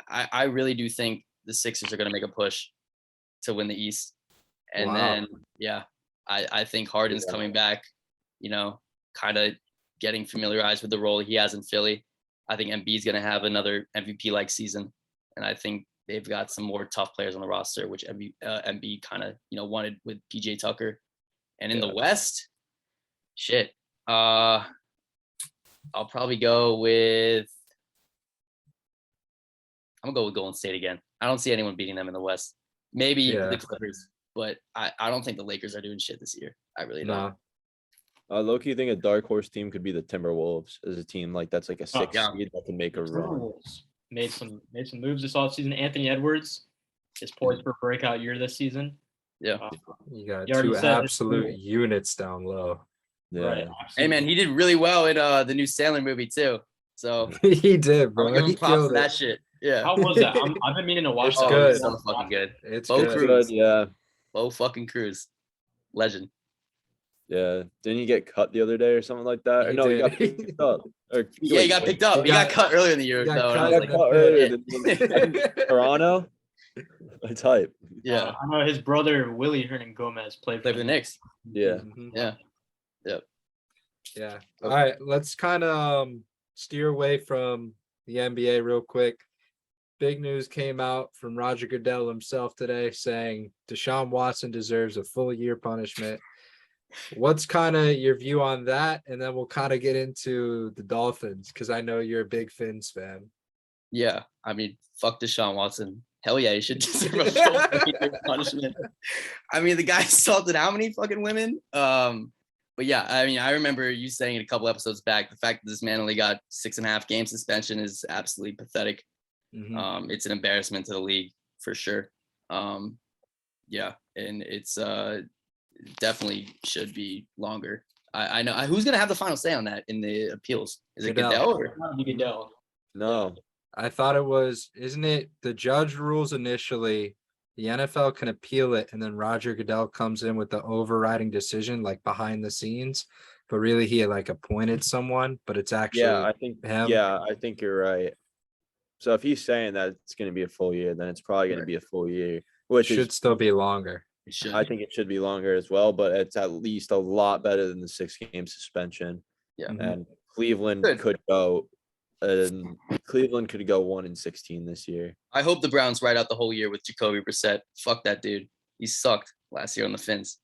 [SPEAKER 4] I really do think the Sixers are going to make a push to win the East. And then, I think Harden's coming back, kind of getting familiarized with the role he has in Philly. I think Embiid's going to have another MVP-like season. And I think they've got some more tough players on the roster, which Embiid kind of, wanted with PGA Tucker. And in the West, shit. I'll probably go with I'm gonna go with Golden State again. I don't see anyone beating them in the West. Maybe the Clippers, but I don't think the Lakers are doing shit this year. I really don't.
[SPEAKER 3] Low-key think a dark horse team could be the Timberwolves as a team that's like a 6 seed that can make a run.
[SPEAKER 2] Made some moves this offseason. Anthony Edwards is poised for a breakout year this season.
[SPEAKER 4] Yeah.
[SPEAKER 1] You got two absolute units down low.
[SPEAKER 3] Yeah.
[SPEAKER 2] Right,
[SPEAKER 4] hey man, he did really well in the new Sandler movie too. So
[SPEAKER 1] he did, bro.
[SPEAKER 4] I'm giving props to that shit. Yeah.
[SPEAKER 2] How was that? I've been meaning to watch.
[SPEAKER 1] It's
[SPEAKER 2] that.
[SPEAKER 1] good.
[SPEAKER 4] It's so fucking good.
[SPEAKER 1] It's
[SPEAKER 4] Bo
[SPEAKER 1] good.
[SPEAKER 4] Cruz.
[SPEAKER 3] Yeah.
[SPEAKER 4] Bo fucking Cruz. Legend.
[SPEAKER 3] Yeah. Didn't he get cut the other day or something like that?
[SPEAKER 1] He
[SPEAKER 3] He got
[SPEAKER 1] did.
[SPEAKER 3] picked up.
[SPEAKER 4] He got picked up. He got cut earlier in the year.
[SPEAKER 1] He got
[SPEAKER 4] though.
[SPEAKER 1] cut.
[SPEAKER 3] He got cut earlier than Toronto. That's hype.
[SPEAKER 4] Yeah.
[SPEAKER 2] I know his brother Willie Hernan Gomez played
[SPEAKER 4] Play for the Knicks.
[SPEAKER 3] Yeah.
[SPEAKER 1] Yeah. All right. Let's kind of steer away from the NBA real quick. Big news came out from Roger Goodell himself today saying Deshaun Watson deserves a full year punishment. What's kind of your view on that? And then we'll kind of get into the Dolphins because I know you're a big Fins fan.
[SPEAKER 4] Yeah. I mean, fuck Deshaun Watson. Hell yeah, he should deserve a full year punishment. I mean, the guy assaulted how many fucking women? But yeah, I mean, I remember you saying it a couple episodes back, the fact that this man only got 6.5 game suspension is absolutely pathetic. It's an embarrassment to the league for sure. Yeah, and it's definitely should be longer. I know who's gonna have the final say on that in the appeals. Is it Goodell or
[SPEAKER 2] Goodell?
[SPEAKER 3] No.
[SPEAKER 1] I thought it was, isn't it the judge rules initially, the NFL can appeal it, and then Roger Goodell comes in with the overriding decision, like behind the scenes, but really he had like appointed someone, but it's actually
[SPEAKER 3] I think
[SPEAKER 1] him.
[SPEAKER 3] Yeah, I think you're right. So if he's saying that it's going to be a full year, then it's probably going to be a full year, which
[SPEAKER 1] should still be longer.
[SPEAKER 3] I think it should be longer as well, but it's at least a lot better than the 6-game suspension.
[SPEAKER 4] Yeah.
[SPEAKER 3] And Cleveland could go 1-16 this year.
[SPEAKER 4] I hope the Browns ride out the whole year with Jacoby Brissett. Fuck that dude. He sucked last year on the Fins.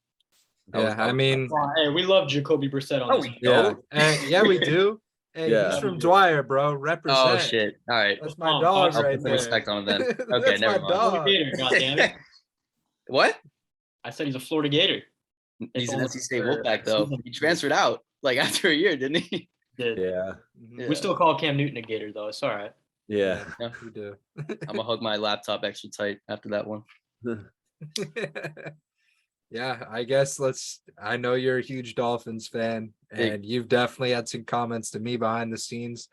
[SPEAKER 1] I mean,
[SPEAKER 2] hey, we love Jacoby Brissett on this.
[SPEAKER 1] Yeah, we do. Hey, he's from Dwyer, bro. Represent.
[SPEAKER 4] Oh shit! All right,
[SPEAKER 1] that's my dog
[SPEAKER 4] I'll
[SPEAKER 1] right
[SPEAKER 4] put some
[SPEAKER 1] there.
[SPEAKER 4] respect on him then. Okay, never mind.
[SPEAKER 1] Dog.
[SPEAKER 2] Gator, goddammit.
[SPEAKER 4] What?
[SPEAKER 2] I said he's a Florida Gator.
[SPEAKER 4] He's an NC State Wolfpack though. He transferred out like after a year, didn't he?
[SPEAKER 3] Yeah.
[SPEAKER 2] We still call Cam Newton a Gator though. It's all right.
[SPEAKER 3] Yeah.
[SPEAKER 1] We do.
[SPEAKER 4] I'm gonna hug my laptop extra tight after that one.
[SPEAKER 1] Yeah, I guess I know you're a huge Dolphins fan, and you've definitely had some comments to me behind the scenes.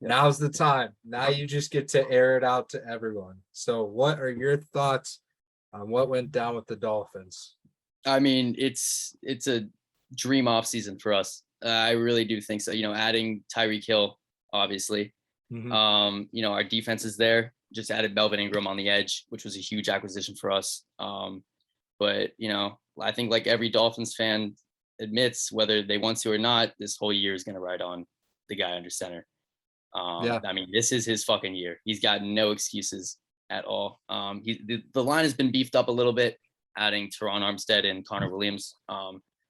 [SPEAKER 4] Yeah.
[SPEAKER 1] Now's the time. Now you just get to air it out to everyone. So what are your thoughts on what went down with the Dolphins?
[SPEAKER 4] I mean, it's a dream off season for us. I really do think so. Adding Tyreek Hill, obviously.
[SPEAKER 1] Mhm.
[SPEAKER 4] Our defense is there. Just added Melvin Ingram on the edge, which was a huge acquisition for us. But I think like every Dolphins fan admits, whether they want to or not, this whole year is going to ride on the guy under center.
[SPEAKER 1] Yeah.
[SPEAKER 4] I mean, this is his fucking year. He's got no excuses at all. The line has been beefed up a little bit, adding Teron Armstead and Connor Williams.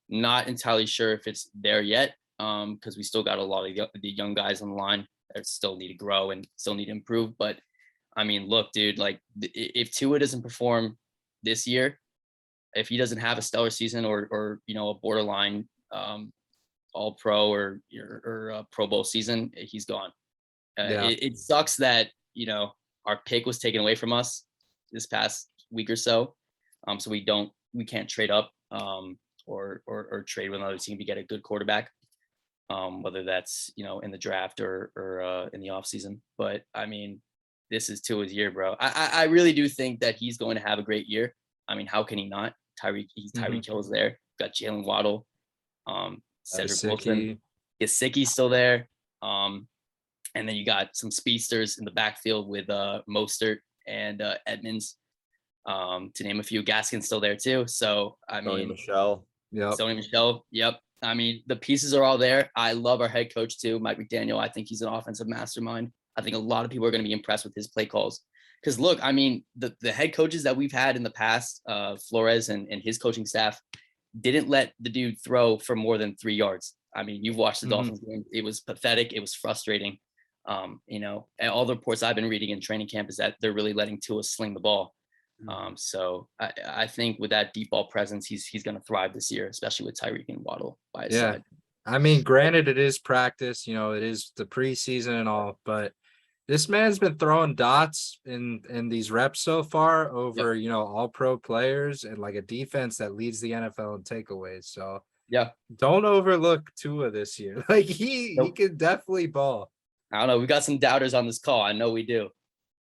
[SPEAKER 4] Not entirely sure if it's there yet, because we still got a lot of the young guys on the line that still need to grow and still need to improve. But I mean, look, dude, like if Tua doesn't perform this year, if he doesn't have a stellar season or a borderline all pro or Pro Bowl season, he's gone.
[SPEAKER 1] Yeah.
[SPEAKER 4] It sucks that our pick was taken away from us this past week or so. So we can't trade up or trade with another team to get a good quarterback, whether that's in the draft or in the offseason. But I mean, this is Tua's year, bro. I really do think that he's going to have a great year. I mean, how can he not? Tyreek Hill's there. Got Jalen Waddle, Cedric Wilson, Gesicki's still there. And then you got some speedsters in the backfield with Mostert and Edmonds, to name a few. Gaskin's still there too. So I mean,
[SPEAKER 3] Michelle.
[SPEAKER 1] Yeah.
[SPEAKER 4] Michelle. Yep. I mean, the pieces are all there. I love our head coach too, Mike McDaniel. I think he's an offensive mastermind. I think a lot of people are going to be impressed with his play calls. Because look, I mean, the head coaches that we've had in the past, Flores and his coaching staff, didn't let the dude throw for more than 3 yards. I mean, you've watched the Dolphins game. It was pathetic. It was frustrating. And all the reports I've been reading in training camp is that they're really letting Tua sling the ball. So I think with that deep ball presence, he's going to thrive this year, especially with Tyreek and Waddle by his side.
[SPEAKER 1] I mean, granted, it is practice, it is the preseason and all, but this man's been throwing dots in these reps so far over, all pro players and like a defense that leads the NFL in takeaways. So
[SPEAKER 4] yeah,
[SPEAKER 1] don't overlook Tua this year. Like he could definitely ball.
[SPEAKER 4] I don't know. We got some doubters on this call. I know we do.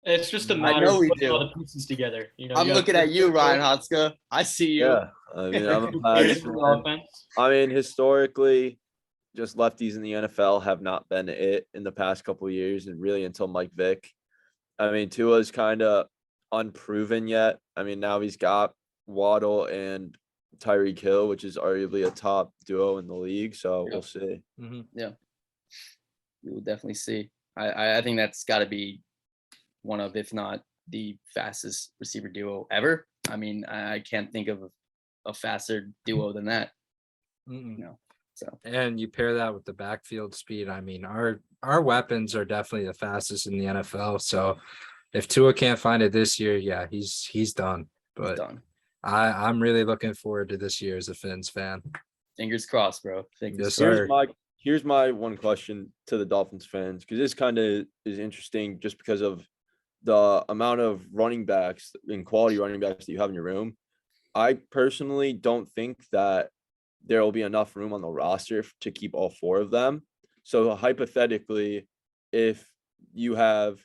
[SPEAKER 2] It's just a matter of putting all the pieces together.
[SPEAKER 4] I'm looking at you, Ryan Hotska. I see you.
[SPEAKER 3] Yeah, I mean, I'm a Pats fan. I mean, historically, just lefties in the NFL have not been it in the past couple of years, and really until Mike Vick. I mean, Tua's kind of unproven yet. I mean, now he's got Waddle and Tyreek Hill, which is arguably a top duo in the league. So we'll see.
[SPEAKER 4] Yeah, we will definitely see. I think that's got to be one of, if not the fastest receiver duo ever. I mean, I can't think of a faster duo than that. So,
[SPEAKER 1] and you pair that with the backfield speed. I mean, our weapons are definitely the fastest in the NFL. So if Tua can't find it this year, yeah, he's done. But
[SPEAKER 4] he's done.
[SPEAKER 1] I'm really looking forward to this year as a Finns fan.
[SPEAKER 4] Fingers crossed, bro.
[SPEAKER 1] Yes, sir.
[SPEAKER 3] Here's my one question to the Dolphins fans, because this kind of is interesting just because of the amount of running backs and quality running backs that you have in your room. I personally don't think that there will be enough room on the roster to keep all 4 of them. So hypothetically, if you have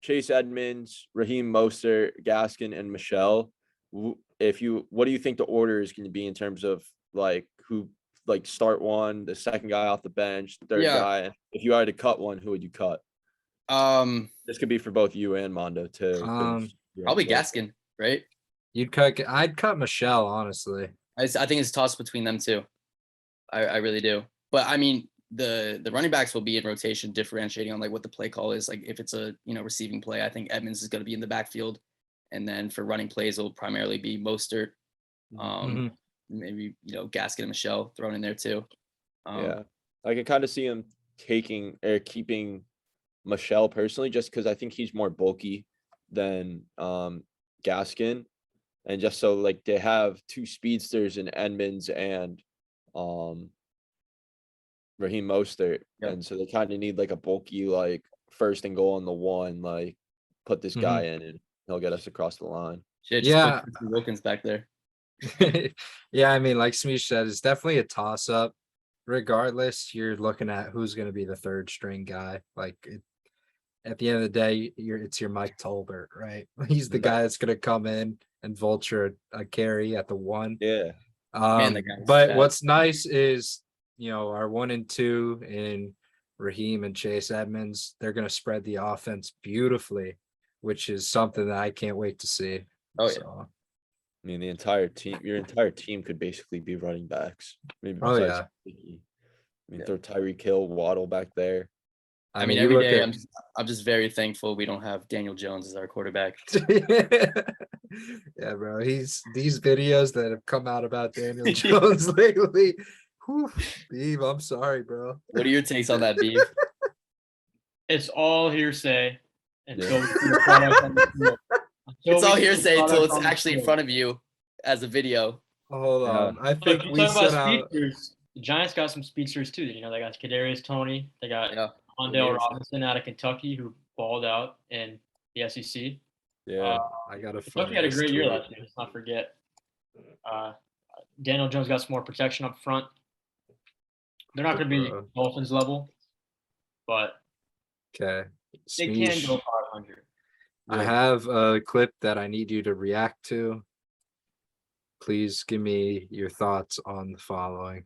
[SPEAKER 3] Chase Edmonds, Raheem Mostert, Gaskin, and Michelle, what do you think the order is going to be in terms of like who, like start one, the second guy off the bench, the third guy? If you had to cut one, who would you cut? This could be for both you and Mondo too.
[SPEAKER 4] Probably Gaskin, right?
[SPEAKER 1] I'd cut Michelle, honestly.
[SPEAKER 4] I think it's tossed between them two. I really do. But I mean, the running backs will be in rotation, differentiating on like what the play call is. Like if it's a receiving play, I think Edmonds is going to be in the backfield, and then for running plays, it'll primarily be Mostert. Maybe Gaskin and Michelle thrown in there too.
[SPEAKER 3] Yeah, I can kind of see him keeping Michelle personally, just because I think he's more bulky than Gaskin. And just so like they have 2 speedsters in Edmonds and Raheem Mostert. And so they kind of need like a bulky, like first and goal on the one, like put this guy in and he'll get us across the line.
[SPEAKER 4] Just put Wilkins back there.
[SPEAKER 1] Yeah, I mean, like Smeej said, it's definitely a toss up. Regardless, you're looking at who's going to be the third string guy. At the end of the day, it's your Mike Tolbert, right? He's the guy that's going to come in and vulture a carry at the one.
[SPEAKER 3] Yeah.
[SPEAKER 4] Man, the guy's
[SPEAKER 1] But
[SPEAKER 4] fat.
[SPEAKER 1] what's nice is, our 1 and 2 in Raheem and Chase Edmonds, they're going to spread the offense beautifully, which is something that I can't wait to see.
[SPEAKER 4] Oh, yeah.
[SPEAKER 1] So,
[SPEAKER 3] I mean, your entire team could basically be running backs. Maybe
[SPEAKER 1] Oh,
[SPEAKER 3] besides
[SPEAKER 1] yeah.
[SPEAKER 3] Higbee. I mean,
[SPEAKER 4] Yeah.
[SPEAKER 3] throw Tyreek Hill, Waddle back there.
[SPEAKER 4] I mean,
[SPEAKER 1] you
[SPEAKER 4] every
[SPEAKER 1] look
[SPEAKER 4] day
[SPEAKER 1] at-
[SPEAKER 4] I'm just very thankful we don't have Daniel Jones as our quarterback.
[SPEAKER 1] Yeah, bro. These videos that have come out about Daniel Jones lately. Whew, Beeve, I'm sorry, bro.
[SPEAKER 4] What are your takes on that, Beef?
[SPEAKER 2] It's all hearsay until
[SPEAKER 3] Yeah.
[SPEAKER 2] we see the product on the field.
[SPEAKER 4] It's all hearsay until
[SPEAKER 2] product
[SPEAKER 4] it's
[SPEAKER 2] on the
[SPEAKER 4] actually in
[SPEAKER 2] field.
[SPEAKER 4] front of you as a video.
[SPEAKER 1] Hold
[SPEAKER 3] Yeah.
[SPEAKER 1] on. I
[SPEAKER 2] Look,
[SPEAKER 1] think
[SPEAKER 2] you
[SPEAKER 1] we
[SPEAKER 2] talk about
[SPEAKER 1] sent out.
[SPEAKER 2] speedsters. The Giants got some speedsters too. They got Kadarius Toney. They got
[SPEAKER 4] Yeah.
[SPEAKER 2] Ondale
[SPEAKER 4] Kadarius.
[SPEAKER 2] Robinson out of Kentucky, who balled out in the SEC.
[SPEAKER 3] Yeah.
[SPEAKER 1] I gotta
[SPEAKER 2] Kentucky
[SPEAKER 1] find
[SPEAKER 2] had a
[SPEAKER 1] this
[SPEAKER 2] great year
[SPEAKER 1] tweet.
[SPEAKER 2] last year. Let's not forget. Daniel Jones got some more protection up front. They're not going to be
[SPEAKER 1] Bro.
[SPEAKER 2] Dolphins level, but
[SPEAKER 1] Okay.
[SPEAKER 2] they can
[SPEAKER 1] Smeesh,
[SPEAKER 2] go 500.
[SPEAKER 1] I have a clip that I need you to react to. Please give me your thoughts on the following.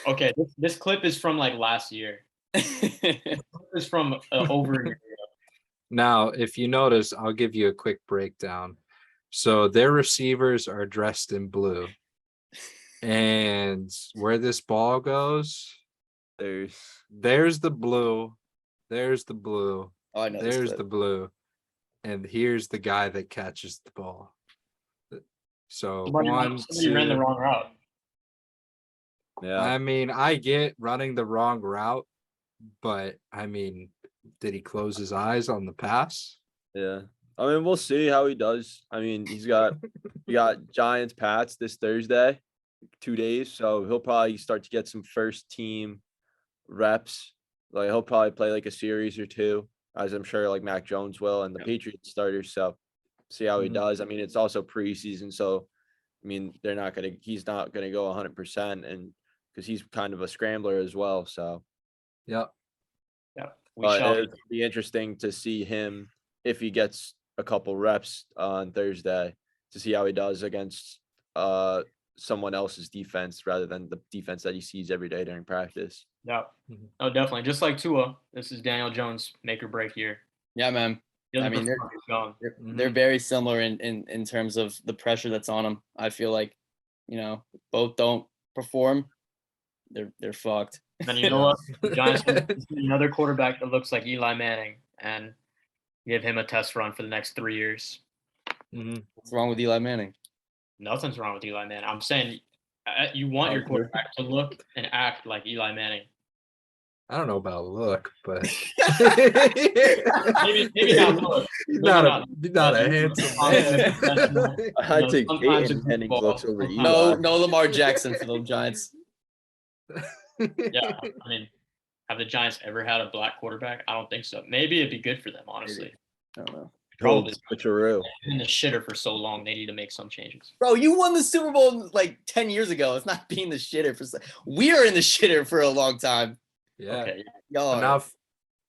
[SPEAKER 2] Okay, this clip is from like last year. It's from over a year ago.
[SPEAKER 1] Now, if you notice, I'll give you a quick breakdown. So their receivers are dressed in blue. And where this ball goes, there's the blue. There's the blue.
[SPEAKER 4] Oh, I know this
[SPEAKER 1] There's
[SPEAKER 4] clip.
[SPEAKER 1] the blue. And here's the guy that catches the ball. So
[SPEAKER 2] Somebody ran the wrong route.
[SPEAKER 3] Yeah.
[SPEAKER 1] I mean, I get running the wrong route, but I mean, did he close his eyes on the pass?
[SPEAKER 3] Yeah. I mean, we'll see how he does. I mean, we got Giants Pats this Thursday, 2 days. So he'll probably start to get some first team reps. Like he'll probably play like a series or two, as I'm sure like Mac Jones will and the Patriots starters. So see how he does. I mean, it's also preseason, so I mean he's not gonna go 100%, and because he's kind of a scrambler as well. So
[SPEAKER 1] Yep.
[SPEAKER 2] We shall.
[SPEAKER 3] it'd be interesting to see him if he gets a couple reps on Thursday to see how he does against someone else's defense rather than the defense that he sees every day during practice.
[SPEAKER 2] Yeah.
[SPEAKER 1] Mhm.
[SPEAKER 2] Oh, definitely. Just like Tua, this is Daniel Jones' make or break year.
[SPEAKER 4] Yeah, man.
[SPEAKER 2] He doesn't
[SPEAKER 4] I mean,
[SPEAKER 2] perform, he's gone.
[SPEAKER 4] They're very similar in terms of the pressure that's on them. I feel like, both don't perform. They're fucked.
[SPEAKER 2] And you know what? The Giants can see another quarterback that looks like Eli Manning and give him a test run for the next 3 years.
[SPEAKER 4] What's wrong with Eli Manning?
[SPEAKER 2] Nothing's wrong with Eli Manning. I'm saying you want your quarterback to look and act like Eli Manning.
[SPEAKER 1] I don't know about look, but
[SPEAKER 2] Maybe not look.
[SPEAKER 1] he's
[SPEAKER 2] Maybe
[SPEAKER 1] not a handsome man.
[SPEAKER 3] I think
[SPEAKER 2] sometimes
[SPEAKER 3] Peyton
[SPEAKER 2] it's
[SPEAKER 3] Manning
[SPEAKER 2] football,
[SPEAKER 3] looks over
[SPEAKER 2] sometimes-
[SPEAKER 3] Eli.
[SPEAKER 4] No Lamar Jackson for the Giants.
[SPEAKER 2] Yeah, I mean, have the Giants ever had a black quarterback? I don't think so. Maybe it'd be good for them, honestly.
[SPEAKER 4] I don't know.
[SPEAKER 2] Probably
[SPEAKER 3] Switcheroo.
[SPEAKER 2] in the shitter for so long, they need to make some changes.
[SPEAKER 4] Bro, you won the Super Bowl like 10 years ago. It's not being the shitter for. We are in the shitter for a long time.
[SPEAKER 1] Yeah.
[SPEAKER 2] Okay.
[SPEAKER 4] Y'all are.
[SPEAKER 1] Enough.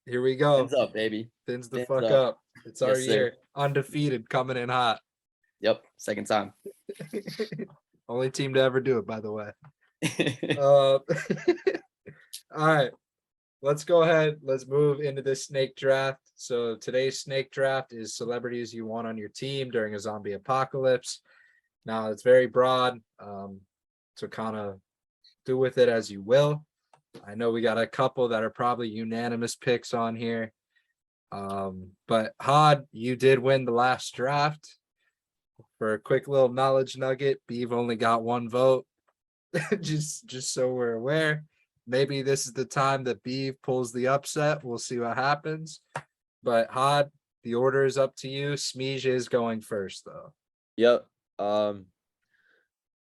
[SPEAKER 1] Here we go.
[SPEAKER 4] Fins up, baby.
[SPEAKER 1] Fins the
[SPEAKER 4] Fins
[SPEAKER 1] fuck
[SPEAKER 4] up.
[SPEAKER 1] up. It's our
[SPEAKER 4] Yes, sir.
[SPEAKER 1] year. Undefeated, coming in hot.
[SPEAKER 4] Yep. Second time.
[SPEAKER 1] Only team to ever do it, by the way. All right. Let's go ahead. Let's move into this snake draft. So today's snake draft is celebrities you want on your team during a zombie apocalypse. Now it's very broad. So kind of do with it as you will. I know we got a couple that are probably unanimous picks on here. But Hod, you did win the last draft. For a quick little knowledge nugget, Beeve only got one vote. just so we're aware. Maybe this is the time that Beeve pulls the upset. We'll see what happens. But Hod, the order is up to you. Smeej is going first, though.
[SPEAKER 3] Yep.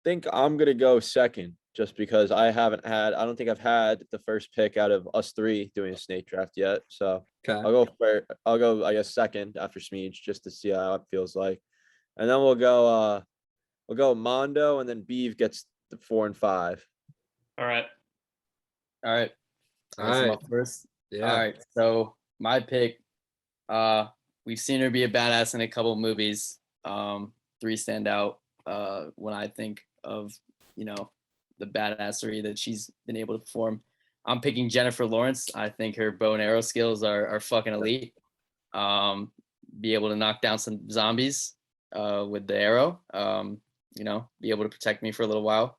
[SPEAKER 3] Think I'm gonna go second just because I don't think I've had the first pick out of us three doing a snake draft yet. So
[SPEAKER 1] Okay.
[SPEAKER 3] I'll go I guess second after Smeej just to see how it feels like. And then we'll go Mondo, and then Beeve gets the 4 and 5.
[SPEAKER 2] All right.
[SPEAKER 4] All right.
[SPEAKER 1] All
[SPEAKER 4] I guess I'm
[SPEAKER 1] right.
[SPEAKER 4] up first.
[SPEAKER 1] Yeah.
[SPEAKER 4] All right. So my pick, we've seen her be a badass in a couple of movies. 3 stand out when I think of, the badassery that she's been able to perform. I'm picking Jennifer Lawrence. I think her bow and arrow skills are fucking elite. Be able to knock down some zombies with the arrow. Be able to protect me for a little while.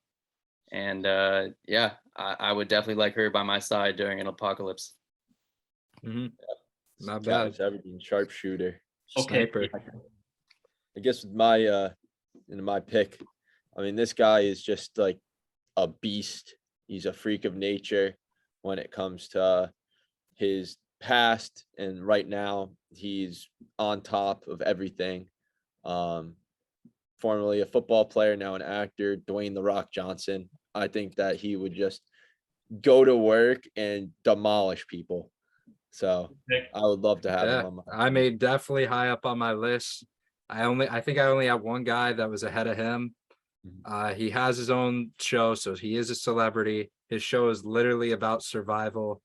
[SPEAKER 4] And I would definitely like her by my side during an apocalypse.
[SPEAKER 1] Mhm. Not
[SPEAKER 3] Got
[SPEAKER 1] bad.
[SPEAKER 3] everything, sharpshooter.
[SPEAKER 2] Okay.
[SPEAKER 1] Sniper.
[SPEAKER 3] I guess with my pick, I mean, this guy is just like a beast. He's a freak of nature when it comes to his past, and right now he's on top of everything. Formerly a football player, now an actor, Dwayne "The Rock" Johnson. I think that he would just go to work and demolish people. So I would love to have him
[SPEAKER 1] Yeah,
[SPEAKER 3] on my
[SPEAKER 1] I mean, definitely high up on my list. I think I only have one guy that was ahead of him. He has his own show, so he is a celebrity. His show is literally about survival.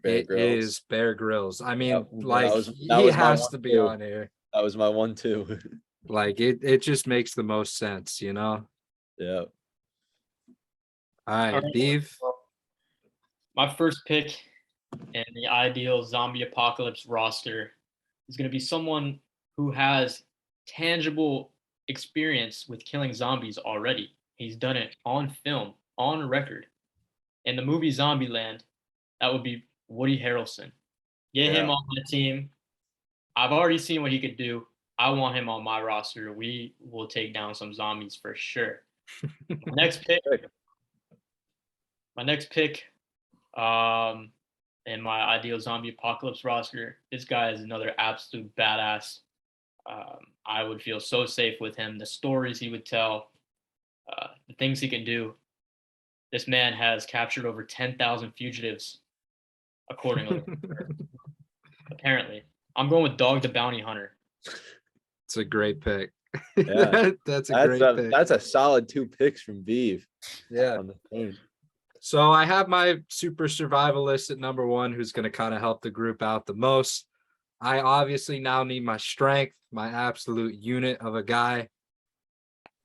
[SPEAKER 3] Bear
[SPEAKER 1] It
[SPEAKER 3] Grylls.
[SPEAKER 1] is Bear Grylls. I mean,
[SPEAKER 3] Yep.
[SPEAKER 1] like
[SPEAKER 3] That
[SPEAKER 1] he
[SPEAKER 3] was my
[SPEAKER 1] has
[SPEAKER 3] one
[SPEAKER 1] to be
[SPEAKER 3] too.
[SPEAKER 1] on here.
[SPEAKER 3] That was my one too.
[SPEAKER 1] Like it just makes the most sense,
[SPEAKER 3] Yeah.
[SPEAKER 1] All
[SPEAKER 2] All
[SPEAKER 1] right,
[SPEAKER 2] right.
[SPEAKER 1] Beef.
[SPEAKER 2] My first pick in the ideal zombie apocalypse roster is going to be someone who has tangible experience with killing zombies already. He's done it on film, on record. In the movie Zombieland, that would be Woody Harrelson. Get him
[SPEAKER 3] Yeah.
[SPEAKER 2] on the team. I've already seen what he could do. I want him on my roster. We will take down some zombies for sure. Next pick. My next pick, in my ideal zombie apocalypse roster, this guy is another absolute badass. I would feel so safe with him. The stories he would tell, the things he can do. This man has captured over 10,000 fugitives, accordingly. Apparently, I'm going with Dog the Bounty Hunter.
[SPEAKER 1] It's a great pick.
[SPEAKER 3] Yeah.
[SPEAKER 1] That's a great pick.
[SPEAKER 3] That's a solid 2 picks from Beeve.
[SPEAKER 1] Yeah.
[SPEAKER 3] On the team.
[SPEAKER 1] So I have my super survivalist at number 1, who's going to kind of help the group out the most. I obviously now need my strength, my absolute unit of a guy.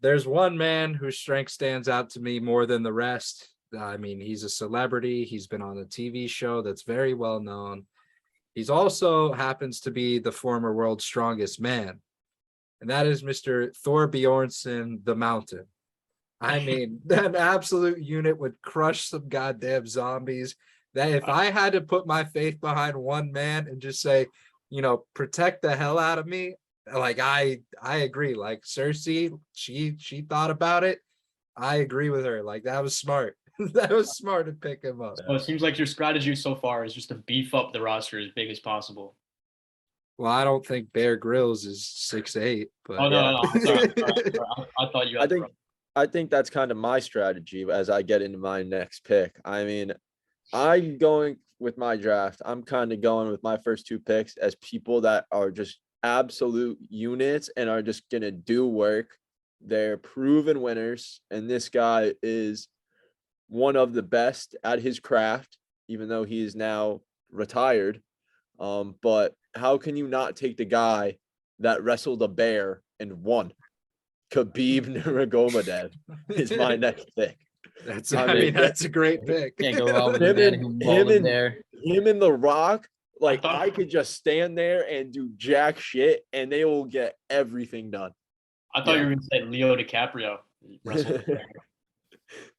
[SPEAKER 1] There's one man whose strength stands out to me more than the rest. I mean, he's a celebrity. He's been on a TV show that's very well known. He's also happens to be the former world's strongest man. And that is Mr. Thor Bjornsson, the Mountain. I mean, that absolute unit would crush some goddamn zombies. That if I had to put my faith behind one man and just say, protect the hell out of me, like I agree. Like Cersei, she thought about it. I agree with her. Like that was smart. That was smart to pick him up.
[SPEAKER 2] So it seems like your strategy so far is just to beef up the roster as big as possible.
[SPEAKER 1] Well, I don't think Bear Grylls is 6'8", but
[SPEAKER 2] Oh no, I'm sorry. I thought you had
[SPEAKER 3] I think that's kind of my strategy as I get into my next pick. I mean, I'm going with my draft. I'm kind of going with my first 2 picks as people that are just absolute units and are just going to do work. They're proven winners. And this guy is one of the best at his craft, even though he is now retired. But how can you not take the guy that wrestled a bear and won? Khabib Nurmagomedov is my next pick.
[SPEAKER 1] That's a great pick.
[SPEAKER 4] Can't go wrong with the man who mauled him there.
[SPEAKER 3] Him and The Rock, like I could just stand there and do jack shit, and they will get everything done.
[SPEAKER 2] I thought you were going to say Leo DiCaprio.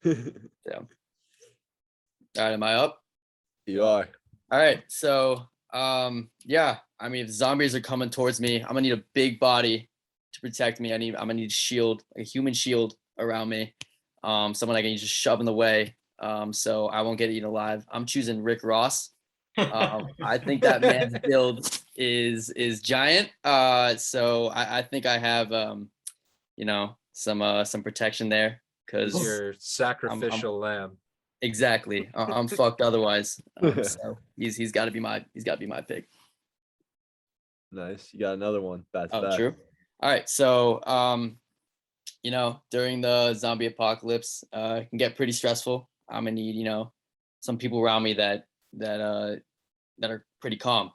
[SPEAKER 4] Yeah. All right, am I up?
[SPEAKER 3] You are.
[SPEAKER 4] All right, so I mean, if zombies are coming towards me, I'm gonna need a big body to protect me. I'm gonna need a shield, a human shield around me. Someone I can just shove in the way, so I won't get eaten alive. I'm choosing Rick Ross. I think that man's build is giant. So I think I have some protection there because
[SPEAKER 1] your sacrificial lamb.
[SPEAKER 4] Exactly. I'm fucked otherwise. So he's got to be my pick.
[SPEAKER 3] Nice. You got another one. That's
[SPEAKER 4] true. All right. So, during the zombie apocalypse, it can get pretty stressful. I'm gonna need, some people around me that are pretty calm.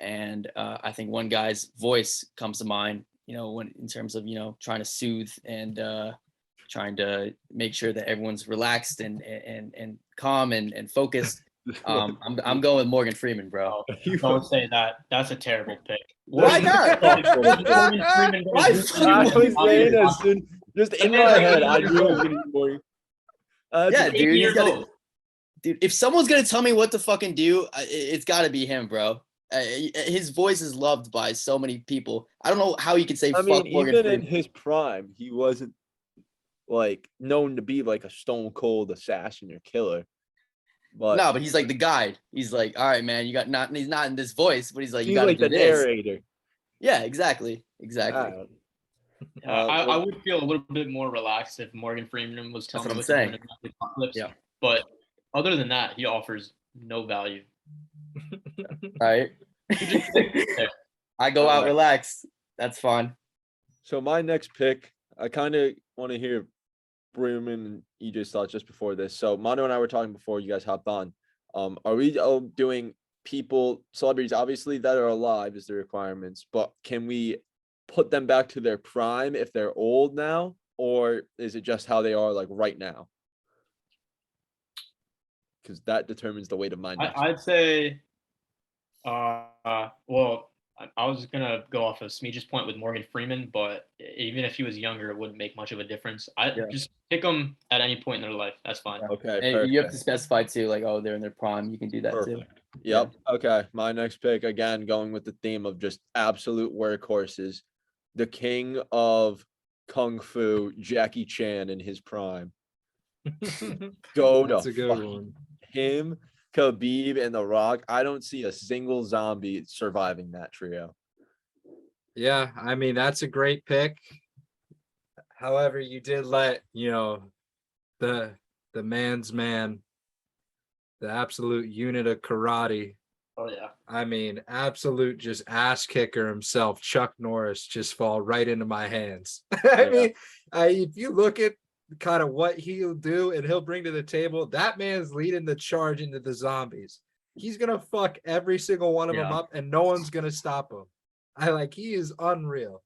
[SPEAKER 4] And I think one guy's voice comes to mind, when in terms of, trying to soothe and trying to make sure that everyone's relaxed and calm and focused. I'm going with Morgan Freeman, bro.
[SPEAKER 2] Don't say that. That's a terrible pick.
[SPEAKER 4] Why not?
[SPEAKER 2] Morgan Freeman
[SPEAKER 4] Why
[SPEAKER 2] gonna do
[SPEAKER 4] fucking
[SPEAKER 3] I
[SPEAKER 2] something?
[SPEAKER 3] was saying as soon, just in my head, I knew it was gonna be Morgan.
[SPEAKER 4] Yeah, dude. He's
[SPEAKER 2] years
[SPEAKER 4] gotta,
[SPEAKER 2] old.
[SPEAKER 4] dude, if someone's gonna tell me what to fucking do, it's gotta be him, bro. His voice is loved by so many people. I don't know how you could say
[SPEAKER 3] I
[SPEAKER 4] fuck
[SPEAKER 3] mean,
[SPEAKER 4] Morgan
[SPEAKER 3] even in
[SPEAKER 4] Freeman.
[SPEAKER 3] his prime, he wasn't like known to be like a stone cold assassin or killer. But
[SPEAKER 4] No, but he's like the guide. He's like, all right, man, you got not. He's not in this voice, but he's like, you
[SPEAKER 3] he's
[SPEAKER 4] got to
[SPEAKER 3] like
[SPEAKER 4] do
[SPEAKER 3] the
[SPEAKER 4] this.
[SPEAKER 3] narrator.
[SPEAKER 4] Yeah, exactly.
[SPEAKER 3] Alright.
[SPEAKER 2] I would feel a little bit more relaxed if Morgan Freeman was telling me
[SPEAKER 4] That's what I'm
[SPEAKER 2] what to do in
[SPEAKER 4] saying.
[SPEAKER 2] the apocalypse.
[SPEAKER 4] Yeah.
[SPEAKER 2] But other than that, he offers no value.
[SPEAKER 4] All right. I go out relaxed. That's fine.
[SPEAKER 3] So my next pick, I kind of want to hear Bruman and EJ's thoughts just before this. So Manu and I were talking before you guys hopped on. Are we doing celebrities, obviously that are alive is the requirements, but can we put them back to their prime if they're old now, or is it just how they are like right now? Because that determines the weight of my next.
[SPEAKER 2] I'd say, well, I was gonna go off of Smeej's point with Morgan Freeman, but even if he was younger, it wouldn't make much of a difference. Just pick them at any point in their life. That's fine.
[SPEAKER 3] Okay,
[SPEAKER 4] And you have to specify too, like, oh, they're in their prime. You can do that too.
[SPEAKER 3] Yep. Okay. My next pick, again, going with the theme of just absolute workhorses, the king of kung fu, Jackie Chan in his prime.
[SPEAKER 1] That's a good one.
[SPEAKER 3] Him, Khabib, and The Rock. I don't see a single zombie surviving that trio.
[SPEAKER 1] Yeah, I mean, that's a great pick. However, you did let, the man's man, the absolute unit of karate.
[SPEAKER 2] Oh yeah.
[SPEAKER 1] I mean, absolute just ass kicker himself, Chuck Norris, just fall right into my hands. I mean, if you look at kind of what he'll do and he'll bring to the table, that man's leading the charge into the zombies. He's gonna fuck every single one of them up, and no one's gonna stop him. He is unreal.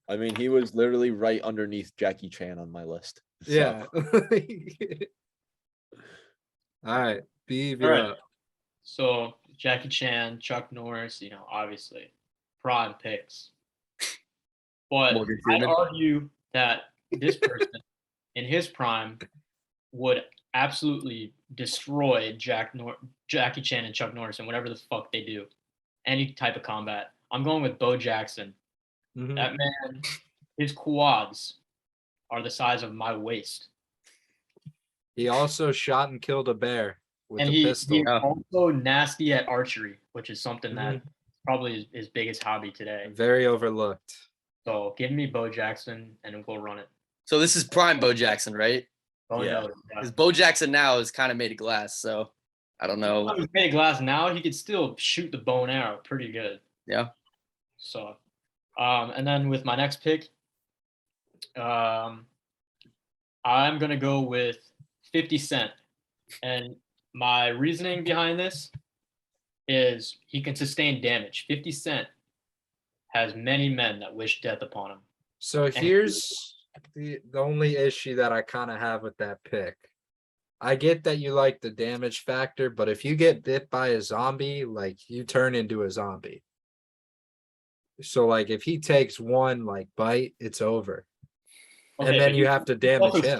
[SPEAKER 3] I mean, he was literally right underneath Jackie Chan on my list. So.
[SPEAKER 1] Yeah. All right, Beav,
[SPEAKER 2] All
[SPEAKER 1] you're
[SPEAKER 2] right.
[SPEAKER 1] up.
[SPEAKER 2] So Jackie Chan, Chuck Norris, obviously prime picks. But
[SPEAKER 4] Morgan
[SPEAKER 2] I'd
[SPEAKER 4] Freeman.
[SPEAKER 2] argue that this person in his prime would absolutely destroy Jackie Chan and Chuck Norris and whatever the fuck they do. Any type of combat. I'm going with Bo Jackson.
[SPEAKER 1] Mhm.
[SPEAKER 2] That man, his quads are the size of my waist.
[SPEAKER 1] He also shot and killed a bear with
[SPEAKER 2] And
[SPEAKER 1] a pistol.
[SPEAKER 2] he's also nasty at archery, which is something
[SPEAKER 1] Mhm.
[SPEAKER 2] that probably is his biggest hobby today.
[SPEAKER 1] Very overlooked.
[SPEAKER 2] So give me Bo Jackson and we'll run it.
[SPEAKER 4] So this is prime Bo Jackson, right?
[SPEAKER 2] Oh,
[SPEAKER 3] Yeah.
[SPEAKER 2] no.
[SPEAKER 4] Because Bo Jackson now is kind of made of glass, so I don't know.
[SPEAKER 2] If he's made of glass now, he could still shoot the bow and arrow pretty good.
[SPEAKER 4] Yeah.
[SPEAKER 2] So, and then with my next pick, I'm going to go with 50 Cent. And my reasoning behind this is he can sustain damage. 50 Cent has many men that wish death upon him.
[SPEAKER 1] So here's the only issue that I kind of have with that pick. I get that you like the damage factor, but if you get bit by a zombie, you turn into a zombie. So if he takes one bite, it's over.
[SPEAKER 2] Okay,
[SPEAKER 1] and then you have to damage him.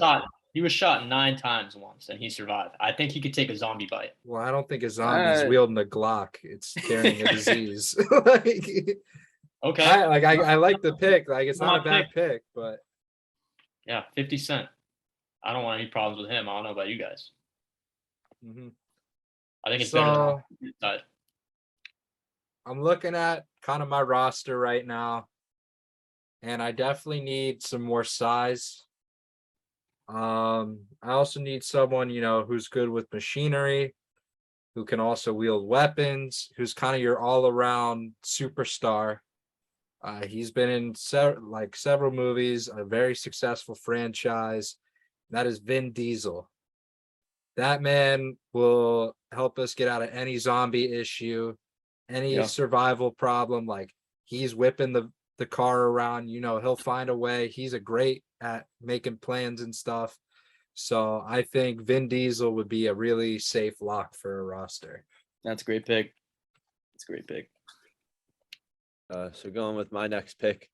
[SPEAKER 2] He was shot 9 times once and he survived. I think he could take a zombie bite.
[SPEAKER 1] Well, I don't think a zombie's wielding a Glock. It's carrying a disease.
[SPEAKER 2] Okay.
[SPEAKER 1] I like the pick. It's not a bad pick, but
[SPEAKER 2] yeah, 50 Cent. I don't want any problems with him. I don't know about you guys.
[SPEAKER 1] Mm-hmm.
[SPEAKER 2] I think it's better than side.
[SPEAKER 1] I'm looking at kind of my roster right now, and I definitely need some more size. I also need someone, who's good with machinery, who can also wield weapons, who's kind of your all-around superstar. He's been in several movies, a very successful franchise. That is Vin Diesel. That man will help us get out of any zombie issue, any survival problem. Like, he's whipping the car around, he'll find a way. He's a great at making plans and stuff. So I think Vin Diesel would be a really safe lock for a roster.
[SPEAKER 4] That's a great pick. It's a great pick.
[SPEAKER 3] So going with my next pick,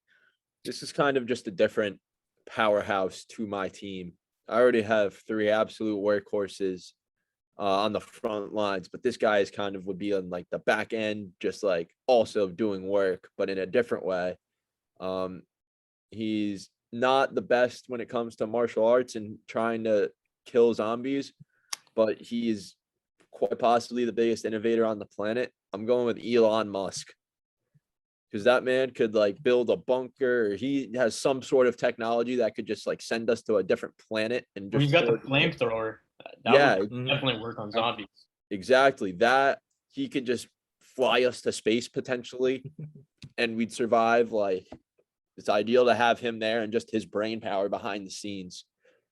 [SPEAKER 3] this is kind of just a different powerhouse to my team. I already have 3 absolute workhorses on the front lines, but this guy is kind of would be on like the back end, just like also doing work, but in a different way. He's not the best when it comes to martial arts and trying to kill zombies, but he's quite possibly the biggest innovator on the planet. I'm going with Elon Musk, because that man could like build a bunker, or he has some sort of technology that could just like send us to a different planet. And just
[SPEAKER 2] he's got the flamethrower. That would definitely work on zombies.
[SPEAKER 3] Exactly. That he could just fly us to space potentially, and we'd survive. Like, it's ideal to have him there and just his brain power behind the scenes.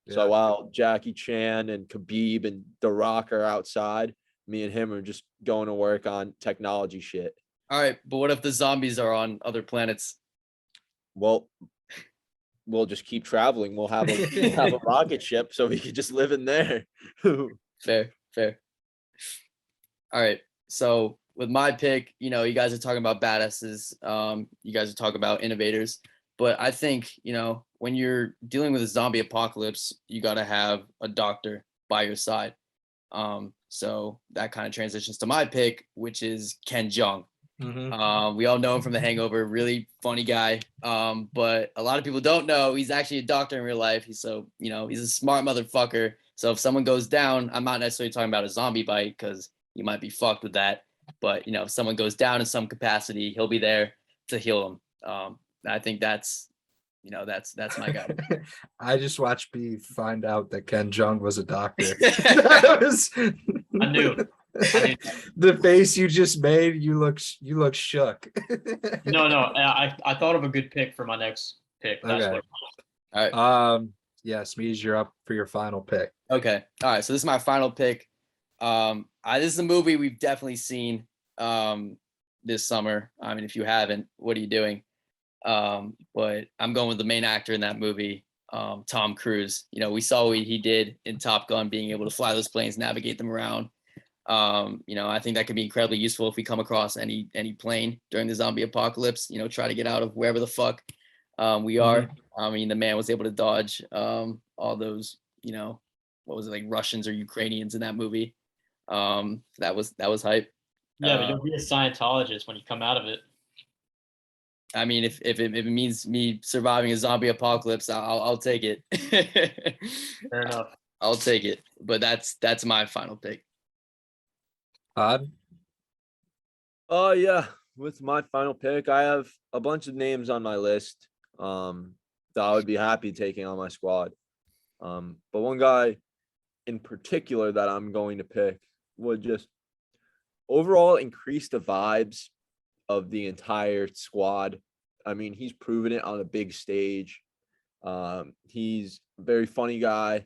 [SPEAKER 3] Yeah. So while Jackie Chan and Khabib and The Rock are outside, me and him are just going to work on technology shit.
[SPEAKER 4] All right, but what if the zombies are on other planets?
[SPEAKER 3] Well, we'll just keep traveling. We'll have a rocket ship, so we could just live in there.
[SPEAKER 4] Fair. All right, so with my pick, you guys are talking about badasses. You guys are talking about innovators, but I think, when you're dealing with a zombie apocalypse, you got to have a doctor by your side. So that kind of transitions to my pick, which is Ken Jeong. Mm-hmm. We all know him from The Hangover, really funny guy. But a lot of people don't know he's actually a doctor in real life. He's a smart motherfucker. So if someone goes down, I'm not necessarily talking about a zombie bite, because you might be fucked with that. But if someone goes down in some capacity, he'll be there to heal them. I think that's my guy.
[SPEAKER 1] I just watched B find out that Ken Jeong was a doctor.
[SPEAKER 2] I knew.
[SPEAKER 1] The face you just made, you look shook.
[SPEAKER 2] No, I thought of a good pick for my next pick. That's
[SPEAKER 1] okay.
[SPEAKER 2] What.
[SPEAKER 4] All right.
[SPEAKER 1] Yeah, Smeej, you're up for your final pick.
[SPEAKER 4] Okay. All right. So this is my final pick. This is a movie we've definitely seen this summer. I mean, if you haven't, what are you doing? But I'm going with the main actor in that movie, Tom Cruise. We saw what he did in Top Gun, being able to fly those planes, navigate them around. I think that could be incredibly useful if we come across any plane during the zombie apocalypse. Try to get out of wherever the fuck we are. Mm-hmm. I mean, the man was able to dodge all those, what was it, like Russians or Ukrainians in that movie. That was hype.
[SPEAKER 2] Yeah, but you'll be a Scientologist when you come out of it.
[SPEAKER 4] I mean, if it means me surviving a zombie apocalypse, I'll take it.
[SPEAKER 2] Fair enough.
[SPEAKER 4] I'll take it. But that's my final pick.
[SPEAKER 1] Odd.
[SPEAKER 3] Oh yeah, with my final pick, I have a bunch of names on my list that I would be happy taking on my squad. But one guy in particular that I'm going to pick would just overall increase the vibes of the entire squad. I mean, he's proven it on a big stage. He's a very funny guy,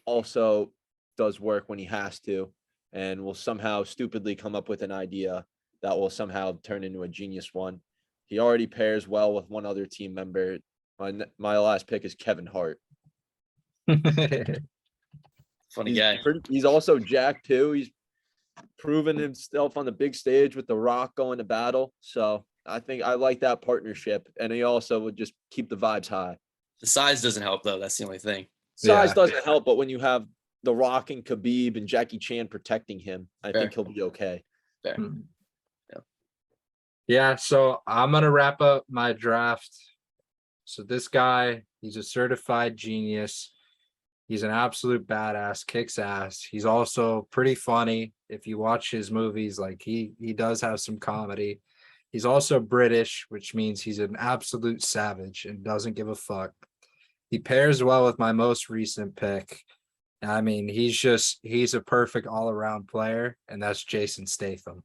[SPEAKER 3] also does work when he has to, and will somehow stupidly come up with an idea that will somehow turn into a genius one. He already pairs well with one other team member. My last pick is Kevin Hart.
[SPEAKER 4] Funny guy.
[SPEAKER 3] He's also jacked too. He's proven himself on the big stage with The Rock going to battle. So I think I like that partnership. And he also would just keep the vibes high.
[SPEAKER 4] The size doesn't help though. That's the only thing.
[SPEAKER 3] Size doesn't help, but when you have The Rock and Khabib and Jackie Chan protecting him, I think he'll be okay.
[SPEAKER 4] Fair.
[SPEAKER 1] Yeah, so I'm going to wrap up my draft. So this guy, he's a certified genius. He's an absolute badass, kicks ass. He's also pretty funny. If you watch his movies, like he does have some comedy. He's also British, which means he's an absolute savage and doesn't give a fuck. He pairs well with my most recent pick. I mean, he's a perfect all-around player, and that's Jason Statham.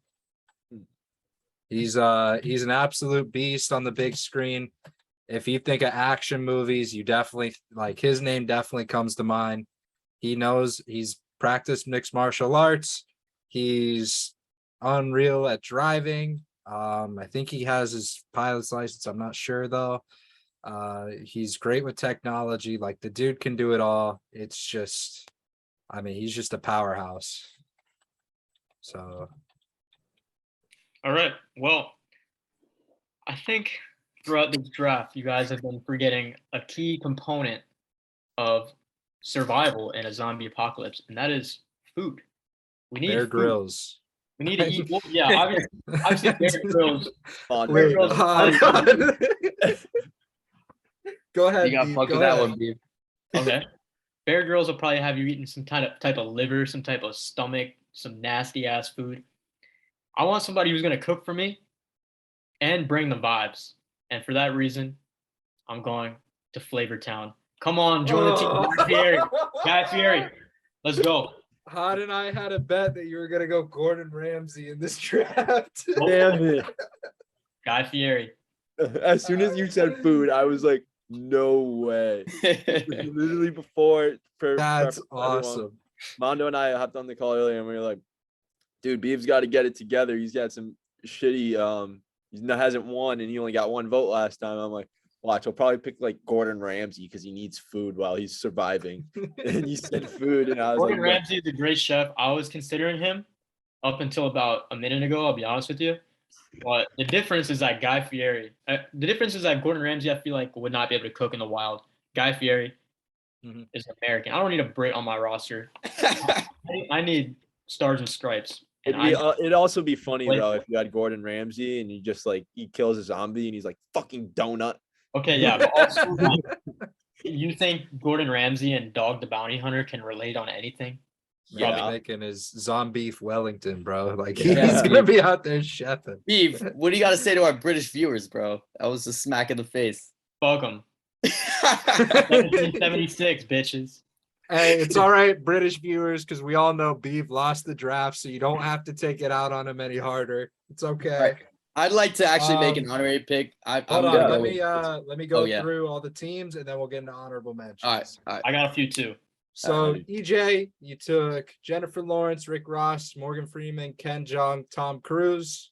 [SPEAKER 1] He's an absolute beast on the big screen. If you think of action movies, you definitely like his name definitely comes to mind. He's practiced mixed martial arts. He's unreal at driving. I think he has his pilot's license. I'm not sure though. He's great with technology. Like the dude can do it all. It's just, I mean, he's just a powerhouse. So,
[SPEAKER 2] All right. Well, I think throughout this draft, you guys have been forgetting a key component of survival in a zombie apocalypse, and that is food. We need
[SPEAKER 1] Bear
[SPEAKER 2] food.
[SPEAKER 1] Grylls.
[SPEAKER 2] We need to eat. Well, yeah, obviously Bear Grylls.
[SPEAKER 3] On,
[SPEAKER 1] Wait,
[SPEAKER 2] Grylls-
[SPEAKER 1] go ahead.
[SPEAKER 4] You got
[SPEAKER 1] Beef,
[SPEAKER 4] fucked
[SPEAKER 1] go
[SPEAKER 4] with that
[SPEAKER 1] ahead.
[SPEAKER 4] one, Beef.
[SPEAKER 2] Okay. Bear Grylls will probably have you eating some type of liver, some type of stomach, some nasty ass food. I want somebody who's gonna cook for me and bring the vibes. And for that reason, I'm going to Flavor Town. Come on, join the team. Guy Fieri. Guy Fieri. Let's go.
[SPEAKER 1] Hod and I had a bet that you were gonna go Gordon Ramsay in this draft.
[SPEAKER 3] Damn it.
[SPEAKER 2] Guy Fieri.
[SPEAKER 3] As soon as you said food, I was like, no way. Literally before.
[SPEAKER 1] That's
[SPEAKER 3] for everyone.
[SPEAKER 1] awesome.
[SPEAKER 3] Mondo and I hopped on the call earlier and we were like, dude, Beeb's got to get it together. He's got some shitty, he hasn't won and he only got one vote last time. I'm like, watch, he'll probably pick like Gordon Ramsay because he needs food while he's surviving. And he said food and I was
[SPEAKER 2] Gordon
[SPEAKER 3] like,
[SPEAKER 2] Ramsay is a great chef. I was considering him up until about a minute ago, I'll be honest with you. But the difference is that Guy Fieri, the difference is that Gordon Ramsay, I feel like, would not be able to cook in the wild. Guy Fieri is American. I don't need a Brit on my roster. I need stars and stripes. And
[SPEAKER 3] it'd also be funny
[SPEAKER 2] Wait.
[SPEAKER 3] though if you had Gordon Ramsay and you just like he kills a zombie and he's like fucking donut.
[SPEAKER 2] Okay, yeah, but also, like, you think Gordon Ramsay and Dog the Bounty Hunter can relate on anything?
[SPEAKER 1] Yeah,
[SPEAKER 3] Yeah.
[SPEAKER 1] making his zombie Wellington, bro. Like
[SPEAKER 3] Yeah.
[SPEAKER 1] he's gonna be out there chefing.
[SPEAKER 4] Beef, what do you got to say to our British viewers, bro? That was a smack in the face.
[SPEAKER 2] Fuck them. 1776, bitches.
[SPEAKER 1] Hey, it's all right, British viewers, because we all know Beef lost the draft, so you don't have to take it out on him any harder. It's okay.
[SPEAKER 4] Right. I'd like to actually make an honorary pick. I'm
[SPEAKER 1] Hold
[SPEAKER 4] gonna
[SPEAKER 1] on,
[SPEAKER 4] go
[SPEAKER 1] let me go
[SPEAKER 4] yeah.
[SPEAKER 1] through all the teams, and then we'll get into honorable mentions.
[SPEAKER 4] All right.
[SPEAKER 2] I got a few too.
[SPEAKER 1] So
[SPEAKER 3] Alrighty.
[SPEAKER 1] EJ, you took Jennifer Lawrence, Rick Ross, Morgan Freeman, Ken Jeong, Tom Cruise.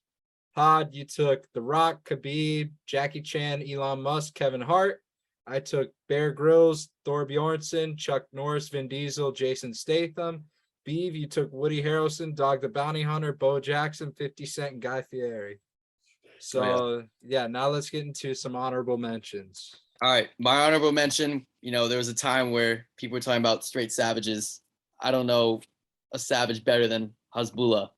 [SPEAKER 1] Hod, you took The Rock, Khabib, Jackie Chan, Elon Musk, Kevin Hart. I took Bear Grylls, Thor Bjornsson, Chuck Norris, Vin Diesel, Jason Statham. Beeve, you took Woody Harrelson, Dog the Bounty Hunter, Bo Jackson, 50 Cent, and Guy Fieri. So yeah, now let's get into some honorable mentions.
[SPEAKER 4] All right. My honorable mention, there was a time where people were talking about straight savages. I don't know a savage better than Hasbullah.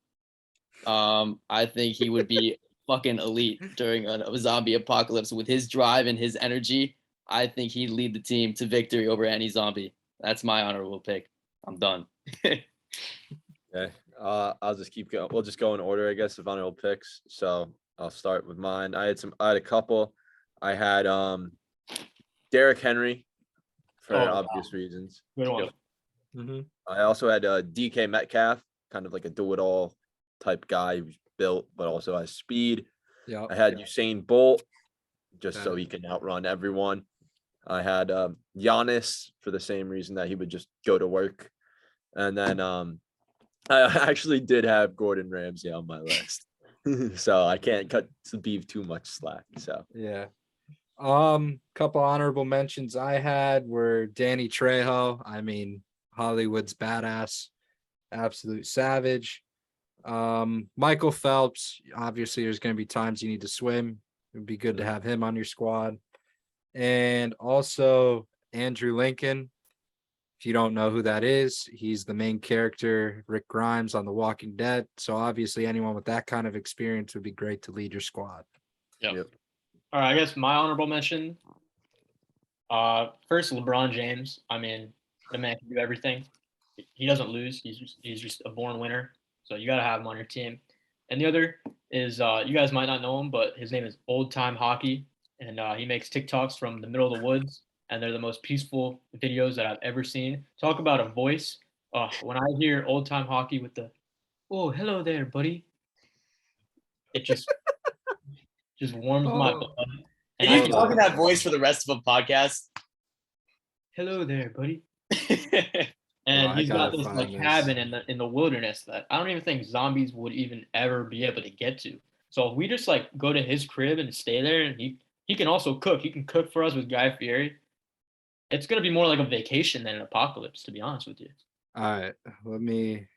[SPEAKER 4] I think he would be fucking elite during a zombie apocalypse with his drive and his energy. I think he'd lead the team to victory over any zombie. That's my honorable pick. I'm done.
[SPEAKER 3] Okay. I'll just keep going. We'll just go in order, I guess, of honorable picks. So I'll start with mine. I had a couple. I had Derrick Henry for obvious reasons.
[SPEAKER 2] Good one.
[SPEAKER 3] Yep.
[SPEAKER 1] Mm-hmm.
[SPEAKER 3] I also had DK Metcalf, kind of like a do-it-all type guy who's built but also has speed.
[SPEAKER 1] Yeah.
[SPEAKER 3] I had Usain Bolt just so he can outrun everyone. I had Giannis for the same reason that he would just go to work. And then I actually did have Gordon Ramsay on my list. So I can't cut to Beef too much slack. So
[SPEAKER 1] Yeah. Couple honorable mentions I had were Danny Trejo. I mean, Hollywood's badass, absolute savage. Michael Phelps. Obviously, there's going to be times you need to swim. It would be good to have him on your squad. And also Andrew Lincoln. If you don't know who that is, he's the main character, Rick Grimes, on The Walking Dead. So obviously anyone with that kind of experience would be great to lead your squad.
[SPEAKER 2] Yep. All right, I guess my honorable mention. First, LeBron James. I mean, the man can do everything. He doesn't lose. He's just a born winner. So you got to have him on your team. And the other is you guys might not know him, but his name is Old Time Hockey, and he makes TikToks from the middle of the woods, and they're the most peaceful videos that I've ever seen. Talk about a voice. When I hear Old Time Hockey with the, "Oh, hello there, buddy," it just just warms my
[SPEAKER 1] Oh.
[SPEAKER 2] blood.
[SPEAKER 4] Can
[SPEAKER 2] And
[SPEAKER 4] you
[SPEAKER 2] I
[SPEAKER 4] talk in that voice for the rest of the podcast?
[SPEAKER 2] hello there, buddy.
[SPEAKER 1] Oh,
[SPEAKER 2] And
[SPEAKER 1] I
[SPEAKER 2] he's got
[SPEAKER 1] gotta
[SPEAKER 2] this
[SPEAKER 1] find
[SPEAKER 2] like
[SPEAKER 1] this.
[SPEAKER 2] cabin in the wilderness that I don't even think zombies would even ever be able to get to. So if we just like go to his crib and stay there, and he can also cook. He can cook for us with Guy Fieri. It's gonna be more like a vacation than an apocalypse, to be honest with you.
[SPEAKER 1] All right, let me.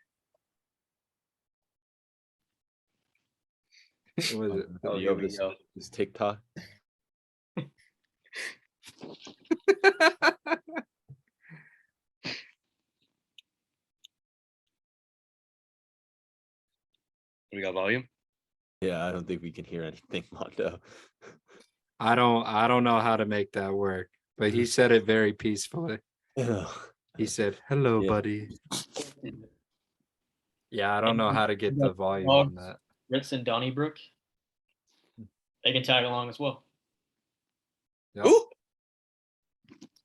[SPEAKER 1] What was it?
[SPEAKER 3] Oh,
[SPEAKER 4] Here
[SPEAKER 3] yo,
[SPEAKER 4] we go.
[SPEAKER 3] this TikTok.
[SPEAKER 4] We got volume.
[SPEAKER 3] Yeah, I don't think we can hear anything, Mondo.
[SPEAKER 1] I don't know how to make that work, but he said it very peacefully. He said, "Hello,
[SPEAKER 3] Yeah.
[SPEAKER 1] buddy." Yeah, I don't know how to get the volume on that.
[SPEAKER 2] Ritz and Donnybrook, they can tag along as well.
[SPEAKER 1] Yep.
[SPEAKER 4] Who?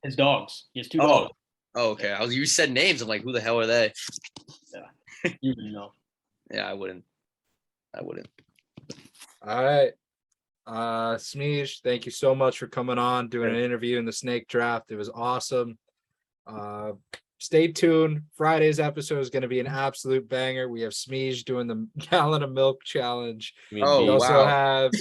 [SPEAKER 2] His dogs. He has 2
[SPEAKER 4] Oh.
[SPEAKER 2] dogs.
[SPEAKER 4] Oh, okay. You said names. I'm like, who the hell are they?
[SPEAKER 2] You would know.
[SPEAKER 4] Yeah, I wouldn't.
[SPEAKER 1] All right. Smeej, thank you so much for coming on, doing an interview in the snake draft. It was awesome. Stay tuned. Friday's episode is going to be an absolute banger. We have Smeej doing the gallon of milk challenge.
[SPEAKER 4] Oh,
[SPEAKER 1] We also
[SPEAKER 4] wow.
[SPEAKER 1] have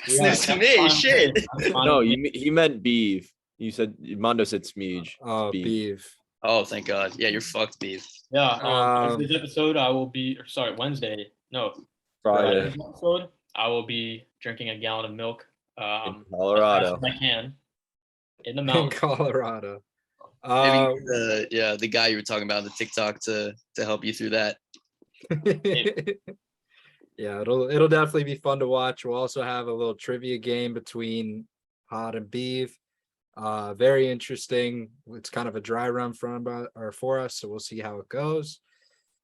[SPEAKER 4] Sniffs to me. Shit.
[SPEAKER 3] No, he meant beef. You said Mondo said Smeej.
[SPEAKER 1] beef.
[SPEAKER 4] Oh, thank God. Yeah, you're fucked, Beef.
[SPEAKER 2] Yeah. This episode, I will be. Or sorry, Wednesday. No,
[SPEAKER 3] Friday
[SPEAKER 2] Friday's episode, I will be drinking a gallon of milk.
[SPEAKER 3] in Colorado.
[SPEAKER 2] As fast as I can in the
[SPEAKER 1] In
[SPEAKER 2] mountains.
[SPEAKER 1] Colorado.
[SPEAKER 4] Maybe the guy you were talking about, the TikTok, to help you through that.
[SPEAKER 1] Yeah, it'll definitely be fun to watch. We'll also have a little trivia game between Hot and Beef. Very interesting. It's kind of a dry run for us, so we'll see how it goes.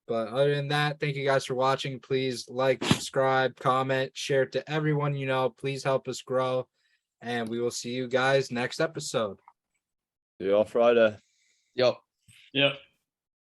[SPEAKER 1] But other than that, thank you guys for watching. Please like, subscribe, comment, share it to everyone you know. Please help us grow, and we will see you guys next episode.
[SPEAKER 3] See y'all Friday.
[SPEAKER 4] Yo.
[SPEAKER 2] Yep.